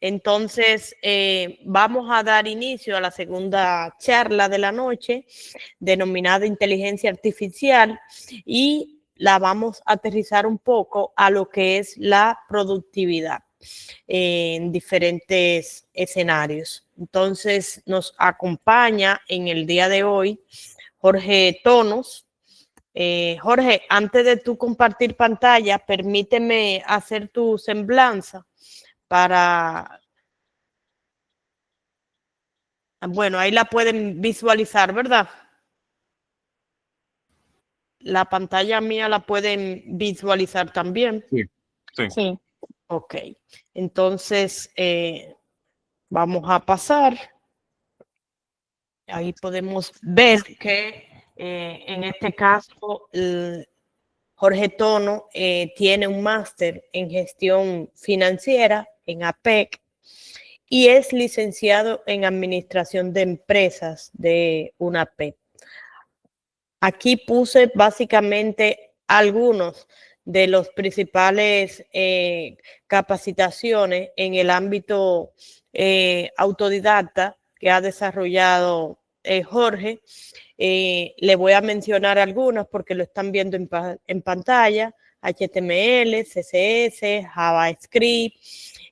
Entonces, vamos a dar inicio a la segunda charla de la noche, denominada Inteligencia Artificial, y la vamos a aterrizar un poco a lo que es la productividad en diferentes escenarios. Entonces, nos acompaña en el día de hoy Jorge Tonos. Jorge, antes de tú compartir pantalla, permíteme hacer tu semblanza para... Bueno, ahí la pueden visualizar, ¿verdad? La pantalla mía la pueden visualizar también. Sí, sí. Sí. Ok, entonces vamos a pasar. Ahí podemos ver que en este caso Jorge Tono tiene un máster en gestión financiera en APEC y es licenciado en administración de empresas de UNAPEC. Aquí puse básicamente algunos de los principales capacitaciones en el ámbito autodidacta que ha desarrollado Jorge. Le voy a mencionar algunas porque lo están viendo en pantalla: HTML, CSS, JavaScript,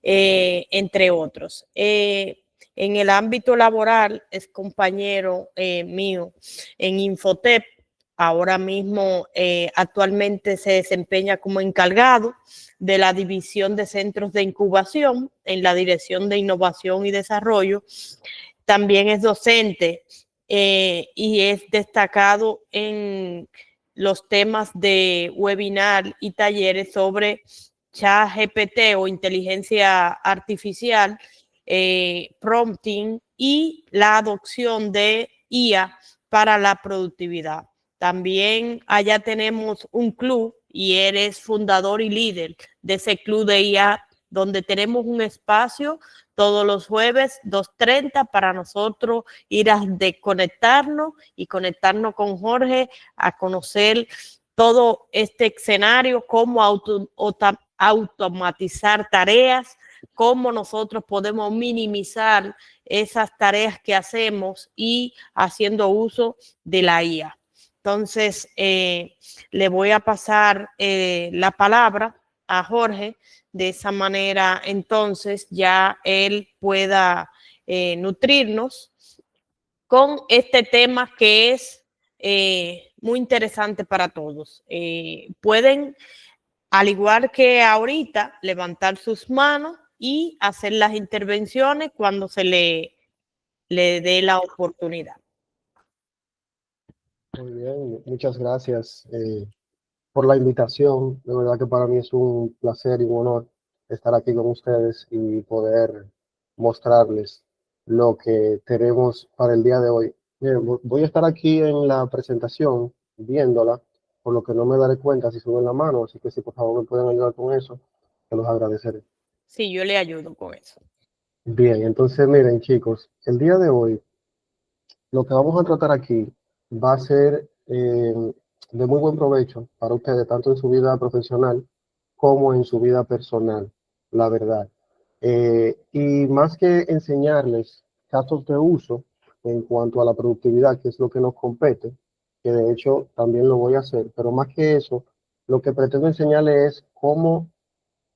entre otros. En el ámbito laboral es compañero mío en Infotep. Ahora mismo actualmente se desempeña como encargado de la división de centros de incubación en la Dirección de Innovación y Desarrollo. También es docente y es destacado en los temas de webinar y talleres sobre ChatGPT o inteligencia artificial, prompting y la adopción de IA para la productividad. También allá tenemos un club y eres fundador y líder de ese club de IA, donde tenemos un espacio todos los jueves 2:30 para nosotros ir a desconectarnos y conectarnos con Jorge a conocer todo este escenario, cómo automatizar tareas, cómo nosotros podemos minimizar esas tareas que hacemos y haciendo uso de la IA. Entonces, le voy a pasar la palabra a Jorge. De esa manera, entonces, ya él pueda nutrirnos con este tema que es muy interesante para todos. Pueden, al igual que ahorita, levantar sus manos y hacer las intervenciones cuando se le dé la oportunidad. Muy bien, muchas gracias por la invitación. De verdad que para mí es un placer y un honor estar aquí con ustedes y poder mostrarles lo que tenemos para el día de hoy. Miren, voy a estar aquí en la presentación viéndola, por lo que no me daré cuenta si suben la mano, así que si por favor me pueden ayudar con eso, te los agradeceré. Sí, yo le ayudo con eso. Bien, entonces miren chicos, el día de hoy lo que vamos a tratar aquí va a ser de muy buen provecho para ustedes, tanto en su vida profesional como en su vida personal, la verdad. Y más que enseñarles casos de uso en cuanto a la productividad, que es lo que nos compete, que de hecho también lo voy a hacer, pero más que eso, lo que pretendo enseñarles es cómo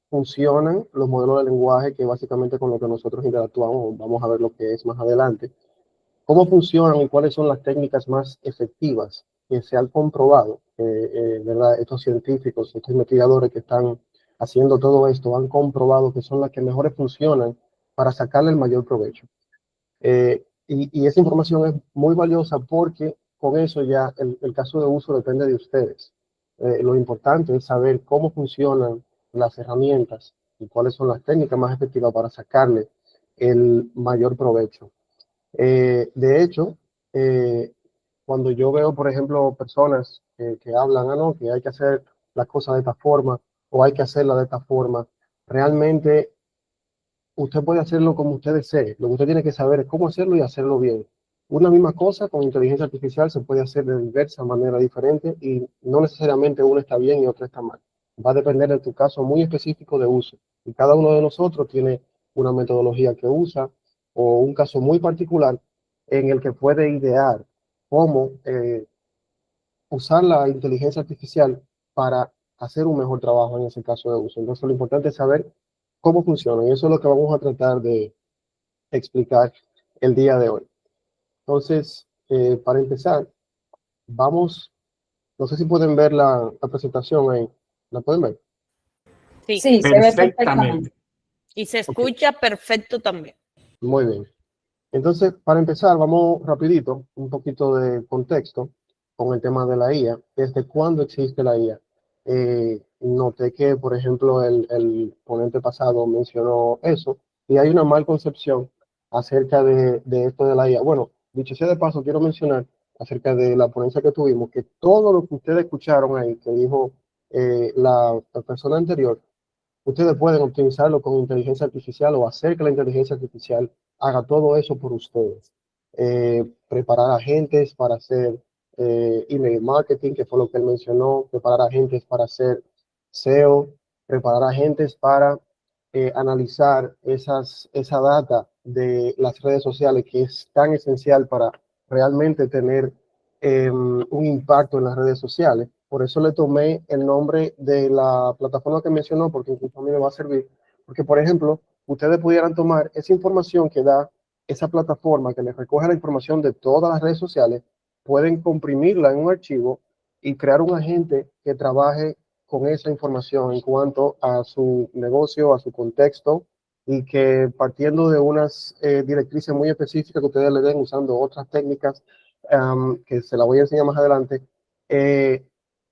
funcionan los modelos de lenguaje, que básicamente con lo que nosotros interactuamos, vamos a ver lo que es más adelante, cómo funcionan y cuáles son las técnicas más efectivas que se han comprobado. ¿Verdad? Estos científicos, estos investigadores que están haciendo todo esto han comprobado que son las que mejores funcionan para sacarle el mayor provecho. Y esa información es muy valiosa porque con eso ya el caso de uso depende de ustedes. Lo importante es saber cómo funcionan las herramientas y cuáles son las técnicas más efectivas para sacarle el mayor provecho. De hecho, cuando yo veo, por ejemplo, personas que hablan, no, que hay que hacer las cosas de esta forma o hay que hacerla de esta forma, realmente usted puede hacerlo como usted desee. Lo que usted tiene que saber es cómo hacerlo y hacerlo bien. Una misma cosa con inteligencia artificial se puede hacer de diversas maneras diferentes y no necesariamente una está bien y otra está mal. Va a depender de tu caso muy específico de uso. Y cada uno de nosotros tiene una metodología que usa o un caso muy particular en el que puede idear cómo usar la inteligencia artificial para hacer un mejor trabajo en ese caso de uso. Entonces, lo importante es saber cómo funciona y eso es lo que vamos a tratar de explicar el día de hoy. Entonces, para empezar, vamos, no sé si pueden ver la presentación ahí. ¿La pueden ver? Sí, Sí, se ve perfectamente. y se escucha perfecto también. Muy bien. Entonces, para empezar, vamos rapidito, un poquito de contexto con el tema de la IA. ¿Desde cuándo existe la IA? Noté que, por ejemplo, el ponente pasado mencionó eso y hay una mal concepción acerca de esto de la IA. Bueno, dicho sea de paso, quiero mencionar acerca de la ponencia que tuvimos, que todo lo que ustedes escucharon ahí, que dijo la persona anterior, ustedes pueden optimizarlo con inteligencia artificial o hacer que la inteligencia artificial haga todo eso por ustedes. Preparar agentes para hacer email marketing, que fue lo que él mencionó, preparar agentes para hacer SEO, preparar agentes para analizar esa data de las redes sociales que es tan esencial para realmente tener un impacto en las redes sociales. Por eso le tomé el nombre de la plataforma que mencionó, porque incluso a mí me va a servir. Porque, por ejemplo, ustedes pudieran tomar esa información que da esa plataforma, que les recoge la información de todas las redes sociales, pueden comprimirla en un archivo y crear un agente que trabaje con esa información en cuanto a su negocio, a su contexto, y que partiendo de unas directrices muy específicas que ustedes le den usando otras técnicas, que se la voy a enseñar más adelante,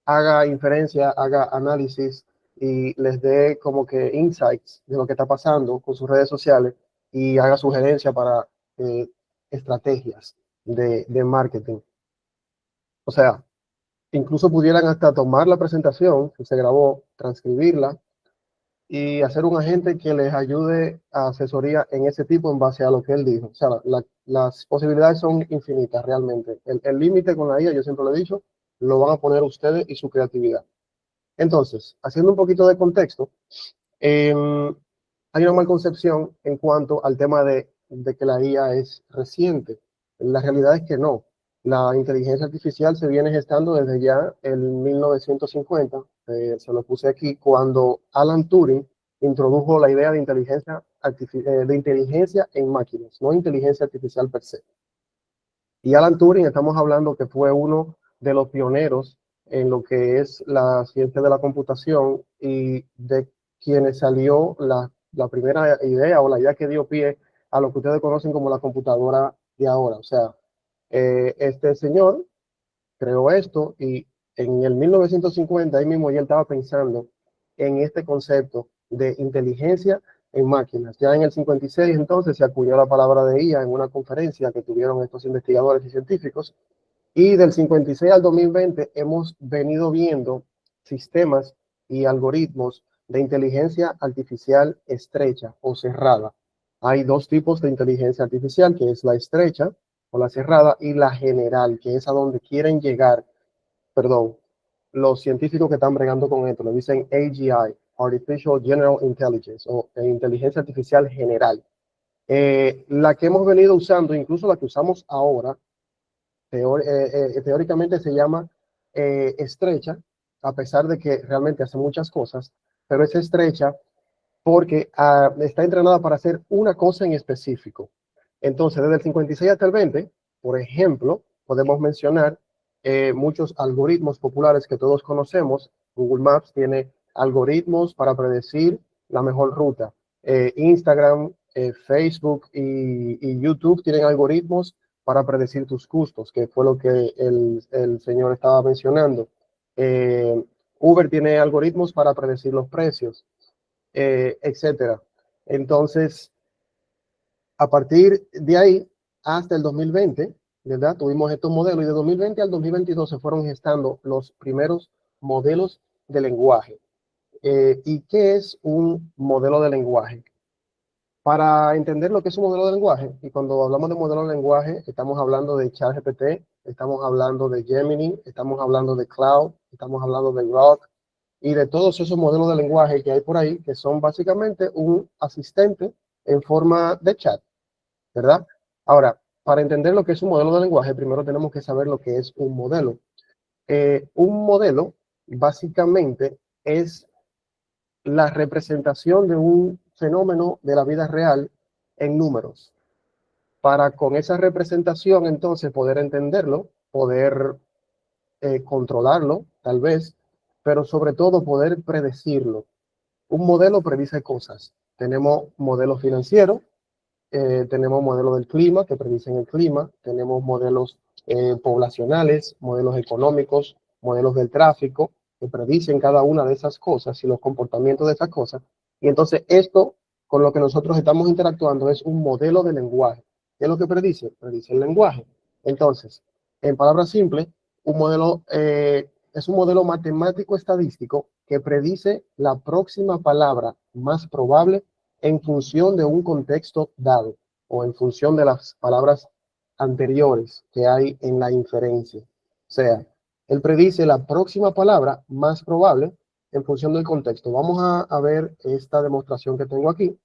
haga inferencia, haga análisis y les dé como que insights de lo que está pasando con sus redes sociales y haga sugerencias para estrategias de marketing. O sea, incluso pudieran hasta tomar la presentación que se grabó, transcribirla y hacer un agente que les ayude a asesoría en ese tipo en base a lo que él dijo. O sea, las posibilidades son infinitas realmente. El límite con la IA, yo siempre lo he dicho, lo van a poner ustedes y su creatividad. Entonces, haciendo un poquito de contexto, hay una malconcepción en cuanto al tema de que la IA es reciente. La realidad es que no. La inteligencia artificial se viene gestando desde ya el 1950, se lo puse aquí, cuando Alan Turing introdujo la idea de inteligencia en máquinas, no inteligencia artificial per se. Y Alan Turing, estamos hablando que fue uno de los pioneros en lo que es la ciencia de la computación y de quienes salió la primera idea o la idea que dio pie a lo que ustedes conocen como la computadora de ahora. O sea, este señor creó esto y en el 1950 ahí mismo ya estaba pensando en este concepto de inteligencia en máquinas. Ya en el 56 entonces se acuñó la palabra de IA en una conferencia que tuvieron estos investigadores y científicos y del 56 al 2020 hemos venido viendo sistemas y algoritmos de inteligencia artificial estrecha o cerrada. Hay dos tipos de inteligencia artificial, que es la estrecha o la cerrada y la general, que es a donde quieren llegar, perdón, los científicos que están bregando con esto, le dicen AGI, Artificial General Intelligence, o inteligencia artificial general. La que hemos venido usando, incluso la que usamos ahora, teóricamente se llama estrecha, a pesar de que realmente hace muchas cosas, pero es estrecha porque está entrenada para hacer una cosa en específico. Entonces, desde el 56 hasta el 20, por ejemplo, podemos mencionar muchos algoritmos populares que todos conocemos. Google Maps tiene algoritmos para predecir la mejor ruta. Instagram, Facebook y YouTube tienen algoritmos para predecir tus costos, que fue lo que el señor estaba mencionando. Uber tiene algoritmos para predecir los precios, etcétera. Entonces, a partir de ahí hasta el 2020, ¿verdad? Tuvimos estos modelos y de 2020 al 2022 se fueron gestando los primeros modelos de lenguaje. ¿Y qué es un modelo de lenguaje? Para entender lo que es un modelo de lenguaje, y cuando hablamos de modelo de lenguaje, estamos hablando de ChatGPT, estamos hablando de Gemini, estamos hablando de Cloud, estamos hablando de Grok, y de todos esos modelos de lenguaje que hay por ahí, que son básicamente un asistente en forma de chat, ¿verdad? Ahora, para entender lo que es un modelo de lenguaje, primero tenemos que saber lo que es un modelo. Un modelo básicamente es la representación de un fenómeno de la vida real en números. Para con esa representación entonces poder entenderlo, poder controlarlo, tal vez, pero sobre todo poder predecirlo. Un modelo predice cosas. Tenemos modelo financiero, tenemos modelos del clima que predicen el clima, tenemos modelos poblacionales, modelos económicos, modelos del tráfico, que predicen cada una de esas cosas y los comportamientos de esas cosas. Y entonces esto con lo que nosotros estamos interactuando es un modelo de lenguaje. ¿Qué es lo que predice? Predice el lenguaje. Entonces, en palabras simples, un modelo es un modelo matemático estadístico que predice la próxima palabra más probable en función de un contexto dado o en función de las palabras anteriores que hay en la inferencia. O sea, él predice la próxima palabra más probable en función del contexto. Vamos a ver esta demostración que tengo aquí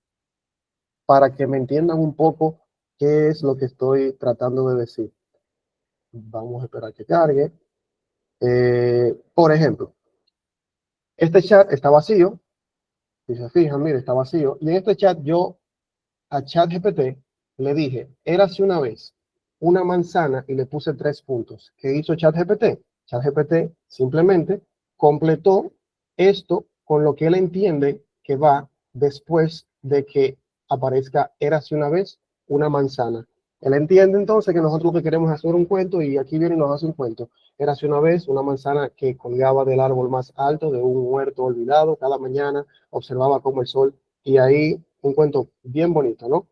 para que me entiendan un poco qué es lo que estoy tratando de decir. Vamos a esperar que cargue. Por ejemplo, este chat está vacío. Si se fijan, mire, está vacío. Y en este chat yo a ChatGPT le dije, érase una vez una manzana y le puse 3 puntos. ¿Qué hizo ChatGPT? ChatGPT simplemente completó esto con lo que él entiende que va después de que aparezca érase una vez una manzana. Él entiende entonces que nosotros lo que queremos hacer un cuento y aquí viene y nos hace un cuento. Érase una vez una manzana que colgaba del árbol más alto de un huerto olvidado. Cada mañana observaba cómo el sol y ahí un cuento bien bonito, ¿no?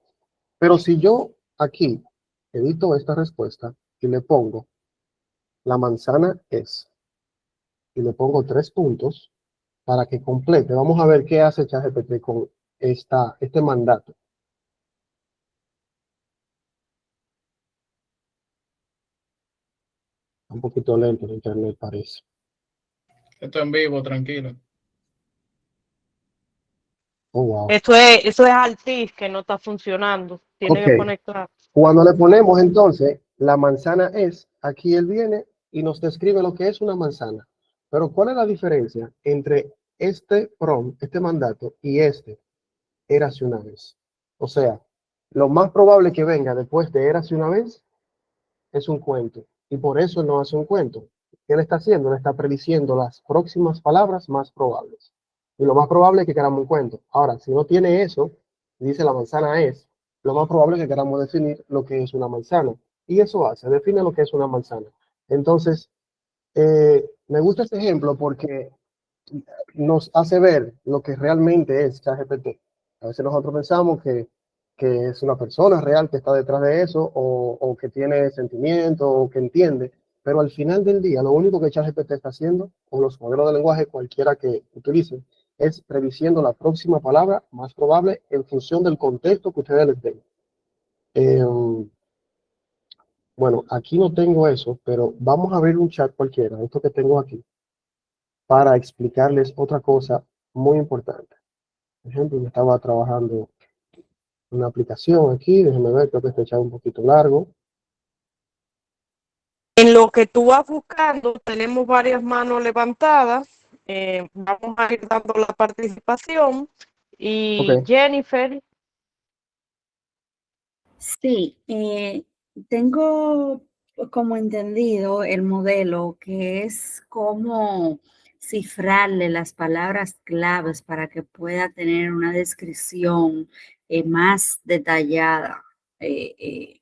Pero si yo aquí edito esta respuesta y le pongo la manzana es y le pongo 3 puntos para que complete, vamos a ver qué hace ChatGPT con este mandato. Un poquito lento el internet parece. Esto en vivo, tranquilo. Oh, wow. Eso es Altis que no está funcionando. Tiene que Ok, conectar. cuando le ponemos entonces la manzana es, aquí él viene y nos describe lo que es una manzana. Pero ¿cuál es la diferencia entre este prompt, este mandato y este? Érase una vez. O sea, lo más probable que venga después de érase una vez es un cuento. Y por eso no hace un cuento. ¿Qué le está haciendo? Le está prediciendo las próximas palabras más probables. Y lo más probable es que queramos un cuento. Ahora, si no tiene eso, dice la manzana es, lo más probable es que queramos definir lo que es una manzana. Y eso hace, define lo que es una manzana. Entonces, me gusta este ejemplo porque nos hace ver lo que realmente es ChatGPT. A veces nosotros pensamos que es una persona real que está detrás de eso o que tiene sentimiento o que entiende, pero al final del día lo único que ChatGPT está haciendo, o los modelos de lenguaje cualquiera que utilicen, es prediciendo la próxima palabra más probable en función del contexto que ustedes les den. Bueno, aquí no tengo eso, pero vamos a abrir un chat cualquiera, esto que tengo aquí, para explicarles otra cosa muy importante. Por ejemplo, yo estaba trabajando una aplicación aquí, déjenme ver, creo que este chat es un poquito largo. En lo que tú vas buscando, tenemos varias manos levantadas. Vamos a ir dando la participación. Y Ok, Jennifer, Sí, tengo como entendido el modelo que es cómo cifrarle las palabras claves para que pueda tener una descripción más detallada de eh,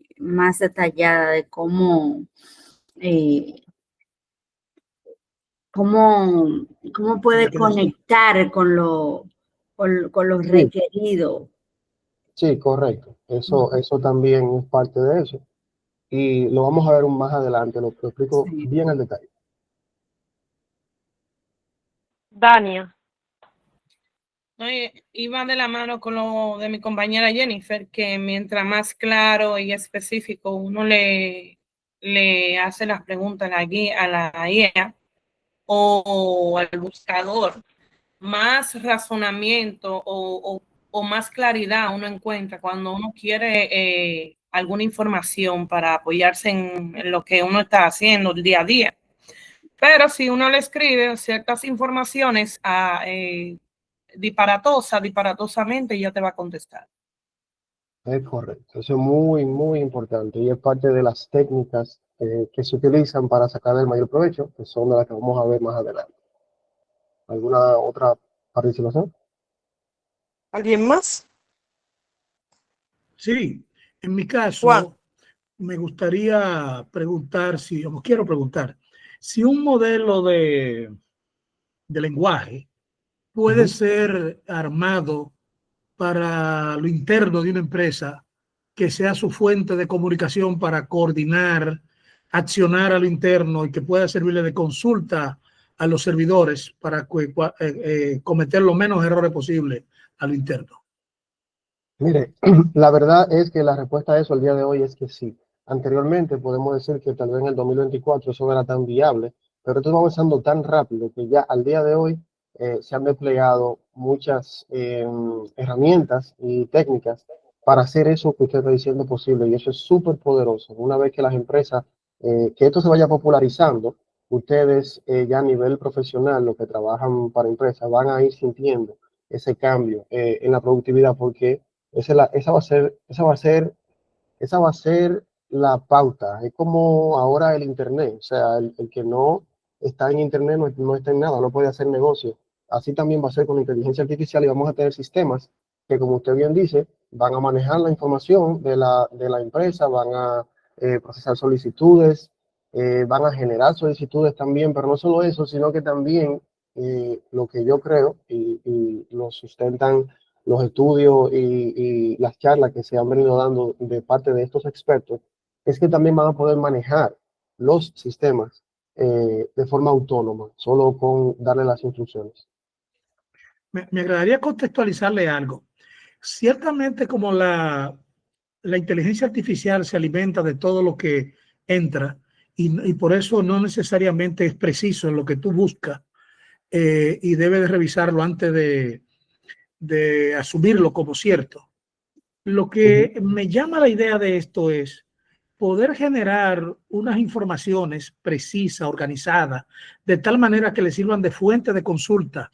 cómo puede conectar con lo sí, requerido. sí, correcto. Eso también es parte de eso. Y lo vamos a ver más adelante, lo explico Sí. bien al detalle. Dania. No, iba de la mano con lo de mi compañera Jennifer, que mientras más claro y específico uno le hace las preguntas a la guía o al buscador, más razonamiento o más claridad uno encuentra cuando uno quiere alguna información para apoyarse en lo que uno está haciendo el día a día. Pero si uno le escribe ciertas informaciones disparatosamente, ya te va a contestar. Es correcto, eso es muy, muy importante y es parte de las técnicas que se utilizan para sacar el mayor provecho, que son de las que vamos a ver más adelante. ¿Alguna otra participación? ¿Alguien más? Sí, en mi Juan. caso, me gustaría preguntar quiero preguntar, si un modelo de lenguaje puede ser armado para lo interno de una empresa, que sea su fuente de comunicación para coordinar, accionar a lo interno y que pueda servirle de consulta a los servidores para cometer los menos errores posible a lo interno. Mire, la verdad es que la respuesta a eso al día de hoy es que sí. Anteriormente podemos decir que tal vez en el 2024 eso no era tan viable, pero esto va avanzando tan rápido que ya al día de hoy se han desplegado muchas herramientas y técnicas para hacer eso que usted está diciendo posible, y eso es súper poderoso. Una vez que las empresas, que esto se vaya popularizando, ustedes ya a nivel profesional, los que trabajan para empresas, van a ir sintiendo ese cambio en la productividad, porque esa va a ser la pauta. Es como ahora el Internet. O sea, el que no está en Internet no está en nada, no puede hacer negocio. Así también va a ser con la inteligencia artificial y vamos a tener sistemas que, como usted bien dice, van a manejar la información de la empresa, van a procesar solicitudes, van a generar solicitudes también, pero no solo eso, sino que también lo que yo creo y lo sustentan los estudios y las charlas que se han venido dando de parte de estos expertos, es que también van a poder manejar los sistemas de forma autónoma, solo con darle las instrucciones. Me agradaría contextualizarle algo. Ciertamente, como la inteligencia artificial se alimenta de todo lo que entra y por eso no necesariamente es preciso en lo que tú buscas, y debes de revisarlo antes de asumirlo como cierto. Lo que me llama la idea de esto es poder generar unas informaciones precisas, organizadas, de tal manera que le sirvan de fuente de consulta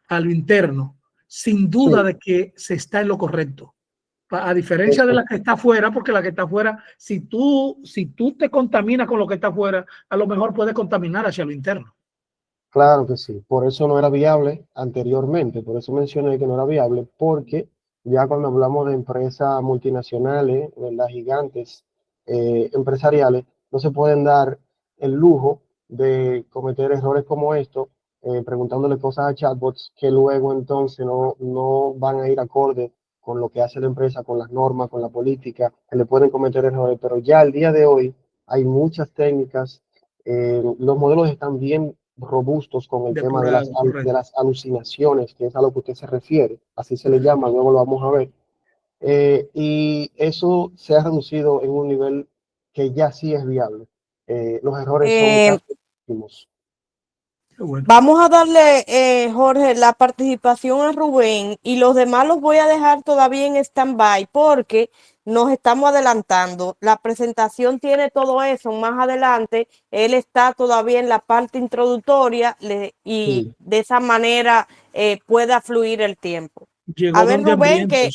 a lo interno, sin duda Sí. de que se está en lo correcto. A diferencia de la que está afuera, porque la que está afuera, si tú te contaminas con lo que está afuera, a lo mejor puede contaminar hacia lo interno. Claro que sí, por eso no era viable anteriormente, por eso mencioné que no era viable, porque ya cuando hablamos de empresas multinacionales, de las gigantes empresariales, no se pueden dar el lujo de cometer errores como esto, preguntándole cosas a chatbots que luego entonces no van a ir acorde con lo que hace la empresa, con las normas, con la política, que le pueden cometer errores, pero ya al día de hoy hay muchas técnicas, los modelos están bien robustos con el tema de las alucinaciones, que es a lo que usted se refiere, así se le llama, luego lo vamos a ver. Y eso se ha reducido en un nivel que ya sí es viable. Los errores son casi mínimos. Bueno. Vamos a darle, Jorge, la participación a Rubén y los demás los voy a dejar todavía en stand-by porque nos estamos adelantando. La presentación tiene todo eso más adelante. Él está todavía en la parte introductoria y Sí. de esa manera pueda fluir el tiempo. Llegó A ver, donde Rubén, que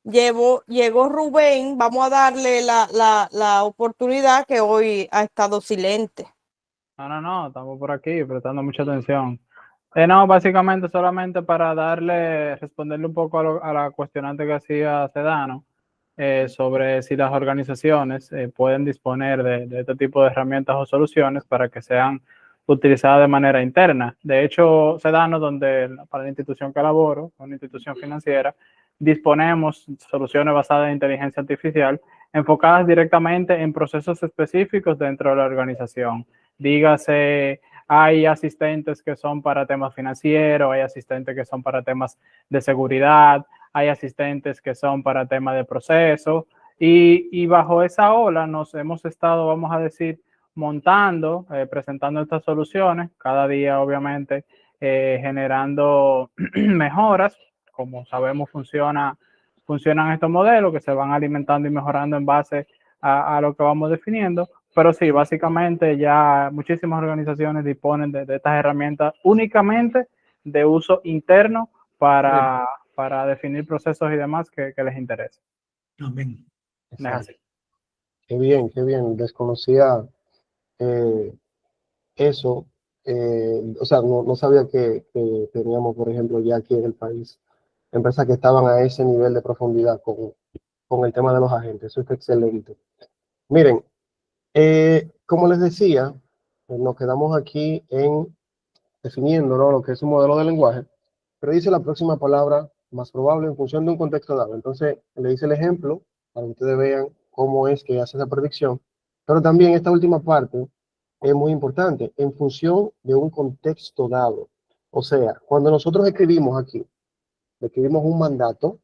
hambrientos. llegó Rubén. Vamos a darle la oportunidad, que hoy ha estado silente. No, estamos por aquí prestando mucha atención. No, básicamente solamente para responderle un poco a la cuestionante que hacía Sedano sobre si las organizaciones pueden disponer de este tipo de herramientas o soluciones para que sean utilizadas de manera interna. De hecho, Sedano, para la institución que laboro, una institución financiera, disponemos soluciones basadas en inteligencia artificial enfocadas directamente en procesos específicos dentro de la organización. Dígase, hay asistentes que son para temas financieros, hay asistentes que son para temas de seguridad, hay asistentes que son para temas de proceso, y bajo esa ola nos hemos estado, vamos a decir, montando, presentando estas soluciones, cada día obviamente generando mejoras. Como sabemos, funciona funcionan estos modelos que se van alimentando y mejorando en base a lo que vamos definiendo. Pero sí, básicamente ya muchísimas organizaciones disponen de estas herramientas únicamente de uso interno para definir procesos y demás que les interese. Amén. Es así. Qué bien, qué bien. Desconocía eso. O sea, no sabía que teníamos, por ejemplo, ya aquí en el país, empresas que estaban a ese nivel de profundidad con el tema de los agentes. Eso está excelente. Miren, como les decía, nos quedamos aquí en definiendo, ¿no?, lo que es un modelo de lenguaje, pero dice la próxima palabra más probable en función de un contexto dado. Entonces, le hice el ejemplo para que ustedes vean cómo es que hace esa predicción, pero también esta última parte es muy importante, en función de un contexto dado. O sea, cuando nosotros escribimos aquí, escribimos un mandato,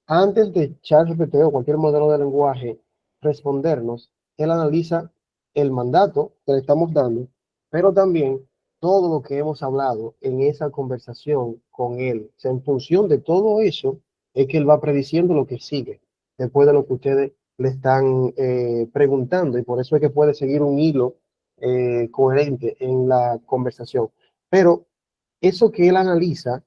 antes de ChatGPT o cualquier modelo de lenguaje respondernos, él analiza el mandato que le estamos dando, pero también todo lo que hemos hablado en esa conversación con él. O sea, en función de todo eso, es que él va prediciendo lo que sigue, después de lo que ustedes le están preguntando, y por eso es que puede seguir un hilo coherente en la conversación. Pero eso que él analiza,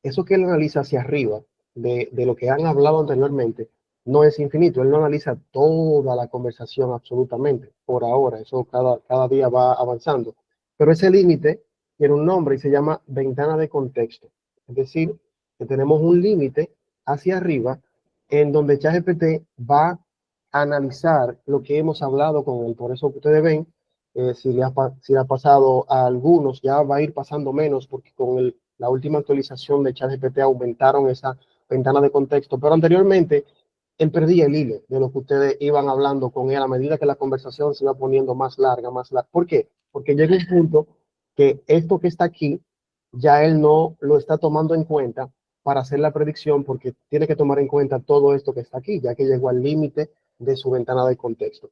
eso que él analiza hacia arriba de lo que han hablado anteriormente, no es infinito. Él no analiza toda la conversación absolutamente por ahora. Eso cada día va avanzando. Pero ese límite tiene un nombre y se llama ventana de contexto. Es decir, que tenemos un límite hacia arriba en donde ChatGPT va a analizar lo que hemos hablado con él. Por eso que ustedes ven, si le ha pasado a algunos, ya va a ir pasando menos, porque con la última actualización de ChatGPT aumentaron esa ventana de contexto, pero anteriormente él perdía el hilo de lo que ustedes iban hablando con él a medida que la conversación se iba poniendo más larga, más larga. ¿Por qué? Porque llega un punto que esto que está aquí, ya él no lo está tomando en cuenta para hacer la predicción, porque tiene que tomar en cuenta todo esto que está aquí, ya que llegó al límite de su ventana de contexto.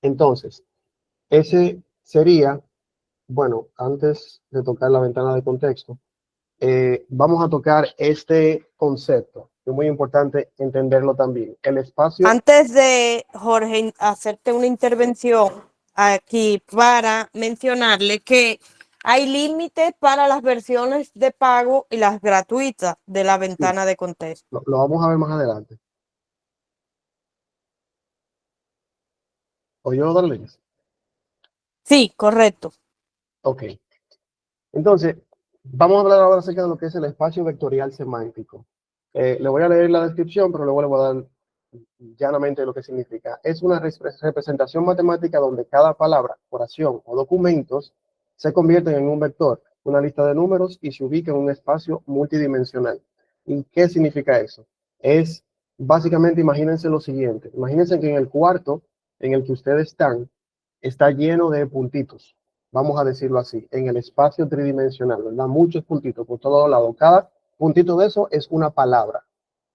Entonces, ese sería, bueno, antes de tocar la ventana de contexto, vamos a tocar este concepto, que es muy importante entenderlo también. El espacio. Antes de, Jorge, hacerte una intervención aquí para mencionarle que hay límites para las versiones de pago y las gratuitas de la ventana de contexto. Lo vamos a ver más adelante. ¿O yo darles? Sí, correcto. Ok. Entonces, vamos a hablar ahora acerca de lo que es el espacio vectorial semántico. Le voy a leer la descripción, pero luego le voy a dar llanamente lo que significa. Es una representación matemática donde cada palabra, oración o documentos se convierten en un vector, una lista de números, y se ubica en un espacio multidimensional. ¿Y qué significa eso? Es básicamente, imagínense lo siguiente. Imagínense que en el cuarto en el que ustedes están está lleno de puntitos, vamos a decirlo así, en el espacio tridimensional, ¿verdad? Muchos puntitos por todos lados. Cada puntito de eso es una palabra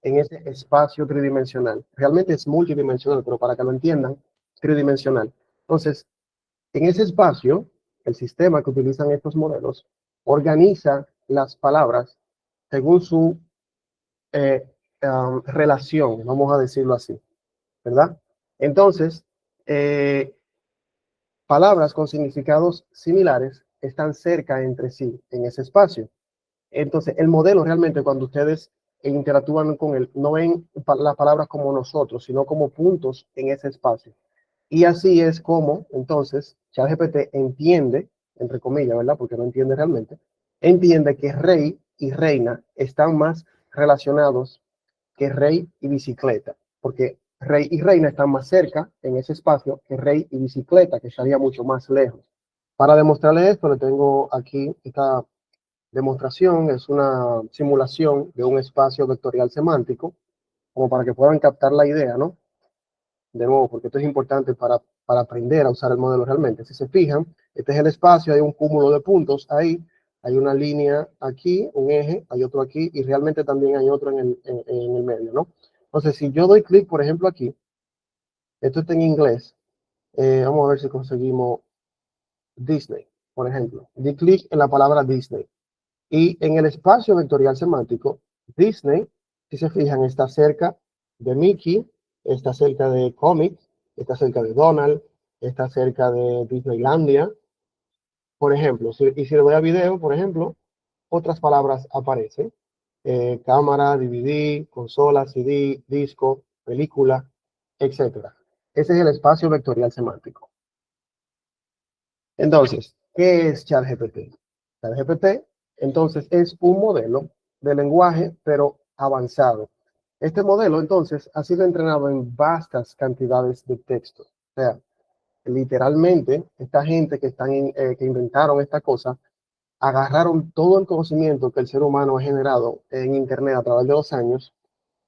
en ese espacio tridimensional. Realmente es multidimensional, pero para que lo entiendan, tridimensional. Entonces, en ese espacio, el sistema que utilizan estos modelos organiza las palabras según su relación, vamos a decirlo así, ¿verdad? Entonces, palabras con significados similares están cerca entre sí en ese espacio. Entonces, el modelo realmente, cuando ustedes interactúan con él, no ven las palabras como nosotros, sino como puntos en ese espacio. Y así es como, entonces, ChatGPT entiende, entre comillas, ¿verdad? Porque no entiende realmente, entiende que rey y reina están más relacionados que rey y bicicleta, porque rey y reina están más cerca en ese espacio que rey y bicicleta, que estaría mucho más lejos. Para demostrarle esto, le tengo aquí esta demostración. Es una simulación de un espacio vectorial semántico, como para que puedan captar la idea, ¿no? De nuevo, porque esto es importante para aprender a usar el modelo realmente. Si se fijan, este es el espacio, hay un cúmulo de puntos ahí, hay una línea aquí, un eje, hay otro aquí, y realmente también hay otro en el medio, ¿no? Entonces, si yo doy clic, por ejemplo, aquí, esto está en inglés, vamos a ver si conseguimos Disney, por ejemplo. Di clic en la palabra Disney. Y en el espacio vectorial semántico, Disney si se fijan, está cerca de Mickey, está cerca de Comic, está cerca de Donald, está cerca de Disneylandia, por ejemplo. Y si le voy a video, por ejemplo, otras palabras aparecen. Cámara, DVD, consola, CD, disco, película, etc. Ese es el espacio vectorial semántico. Entonces, ¿qué es ChatGPT? ChatGPT, entonces, es un modelo de lenguaje, pero avanzado. Este modelo, entonces, ha sido entrenado en vastas cantidades de texto. O sea, literalmente, esta gente que inventaron esta cosa, agarraron todo el conocimiento que el ser humano ha generado en Internet a través de los años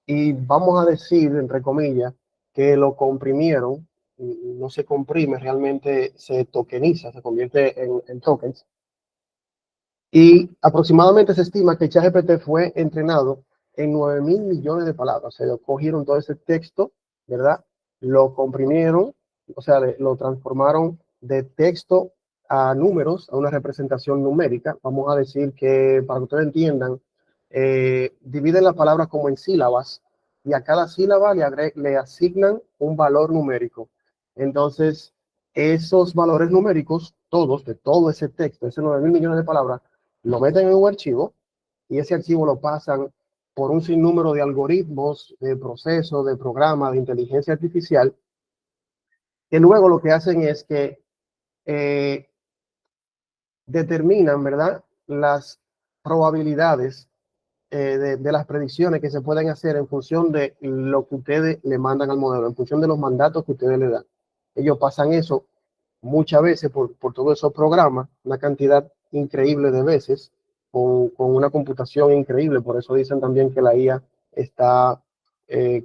y vamos a decir, entre comillas, que lo comprimieron. No se comprime, realmente se tokeniza, se convierte en tokens. Y aproximadamente se estima que ChatGPT fue entrenado en 9.000 millones de palabras. Se cogieron todo ese texto, ¿verdad? Lo comprimieron, o sea, lo transformaron de texto a números, a una representación numérica. Vamos a decir que, para que ustedes entiendan, dividen las palabras como en sílabas y a cada sílaba le asignan un valor numérico. Entonces, esos valores numéricos, todos, de todo ese texto, esos 9.000 millones de palabras, lo meten en un archivo y ese archivo lo pasan por un sinnúmero de algoritmos, de procesos, de programas, de inteligencia artificial, que luego lo que hacen es que determinan, ¿verdad?, las probabilidades de las predicciones que se pueden hacer en función de lo que ustedes le mandan al modelo, en función de los mandatos que ustedes le dan. Ellos pasan eso muchas veces por todos esos programas, una cantidad increíble de veces, con una computación increíble. Por eso dicen también que la IA está,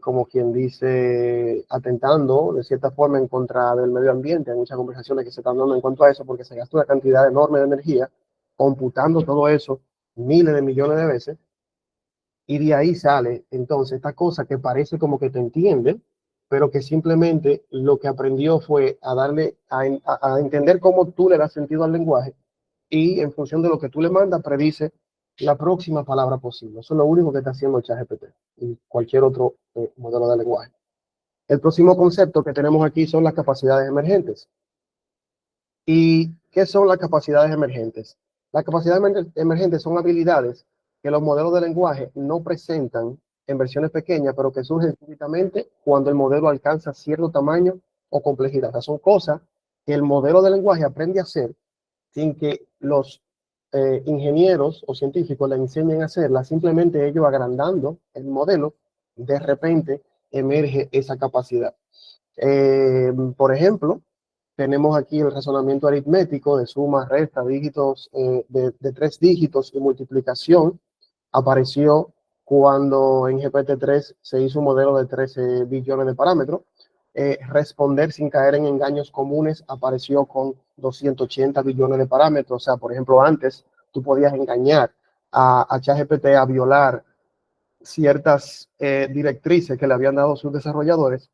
como quien dice, atentando de cierta forma en contra del medio ambiente. Hay muchas conversaciones que se están dando en cuanto a eso, porque se gasta una cantidad enorme de energía computando todo eso miles de millones de veces. Y de ahí sale entonces esta cosa que parece como que te entiende, pero que simplemente lo que aprendió fue a darle a entender cómo tú le das sentido al lenguaje y en función de lo que tú le mandas predice la próxima palabra posible. Eso es lo único que está haciendo ChatGPT y cualquier otro modelo de lenguaje. El próximo concepto que tenemos aquí son las capacidades emergentes. ¿Y qué son las capacidades emergentes? Las capacidades emergentes son habilidades que los modelos de lenguaje no presentan en versiones pequeñas, pero que surgen súbitamente cuando el modelo alcanza cierto tamaño o complejidad. O sea, son cosas que el modelo de lenguaje aprende a hacer sin que los ingenieros o científicos le enseñen a hacerla. Simplemente ellos agrandando el modelo, de repente emerge esa capacidad. Por ejemplo, tenemos aquí el razonamiento aritmético de suma, resta, dígitos de 3 dígitos y multiplicación. Apareció cuando en GPT-3 se hizo un modelo de 13 billones de parámetros. Responder sin caer en engaños comunes apareció con 280 billones de parámetros. O sea, por ejemplo, antes tú podías engañar a ChatGPT a violar ciertas directrices que le habían dado sus desarrolladores,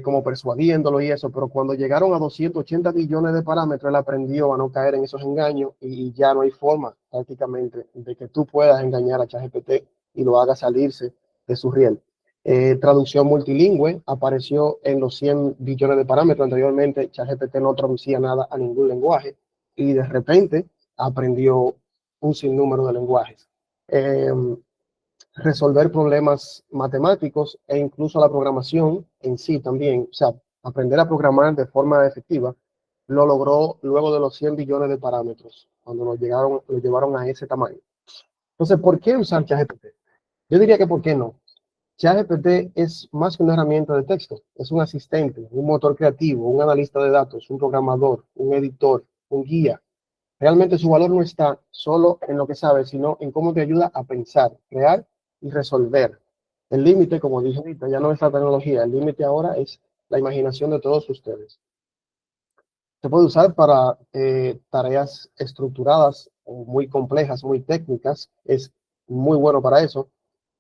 como persuadiéndolo y eso, pero cuando llegaron a 280 billones de parámetros, él aprendió a no caer en esos engaños y ya no hay forma prácticamente de que tú puedas engañar a ChatGPT y lo haga salirse de su riel. Traducción multilingüe apareció en los 100 billones de parámetros. Anteriormente ChatGPT no traducía nada a ningún lenguaje y de repente aprendió un sinnúmero de lenguajes. Resolver problemas matemáticos e incluso la programación en sí también, o sea, aprender a programar de forma efectiva, lo logró luego de los 100 billones de parámetros, cuando lo llevaron a ese tamaño. Entonces, ¿por qué usar ChatGPT? Yo diría que ¿por qué no? ChatGPT es más que una herramienta de texto, es un asistente, un motor creativo, un analista de datos, un programador, un editor, un guía. Realmente su valor no está solo en lo que sabe, sino en cómo te ayuda a pensar, crear y resolver. El límite, como dije ahorita, ya no es la tecnología, el límite ahora es la imaginación de todos ustedes. Se puede usar para tareas estructuradas, muy complejas, muy técnicas, es muy bueno para eso.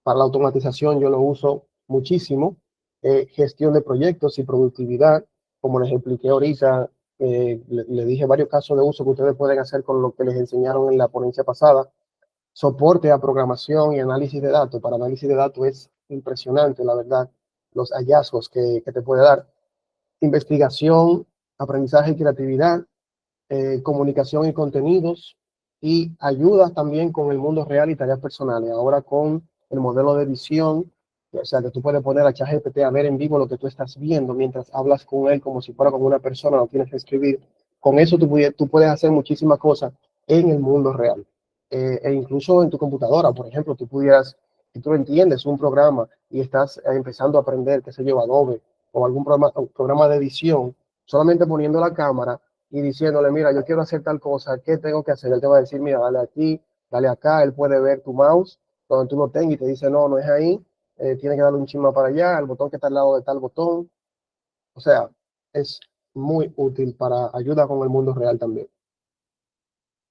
Para la automatización yo lo uso muchísimo. Gestión de proyectos y productividad, como les expliqué ahorita, le dije varios casos de uso que ustedes pueden hacer con lo que les enseñaron en la ponencia pasada soporte a programación y análisis de datos. Para análisis de datos es impresionante, la verdad, los hallazgos que te puede dar. Investigación, aprendizaje y creatividad, comunicación y contenidos, y ayuda también con el mundo real y tareas personales. Ahora con el modelo de visión, o sea, que tú puedes poner a ChatGPT a ver en vivo lo que tú estás viendo mientras hablas con él como si fuera con una persona, no tienes que escribir. Con eso tú puedes hacer muchísimas cosas en el mundo real. E incluso en tu computadora, por ejemplo, tú pudieras, si tú entiendes un programa y estás empezando a aprender, qué sé yo, Adobe o algún programa de edición, solamente poniendo la cámara y diciéndole, mira, yo quiero hacer tal cosa, ¿qué tengo que hacer? Él te va a decir, mira, dale aquí, dale acá. Él puede ver tu mouse donde tú lo tengas y te dice, no, no es ahí, tienes que darle un chisme para allá, el botón que está al lado de tal botón. O sea, es muy útil para ayuda con el mundo real también.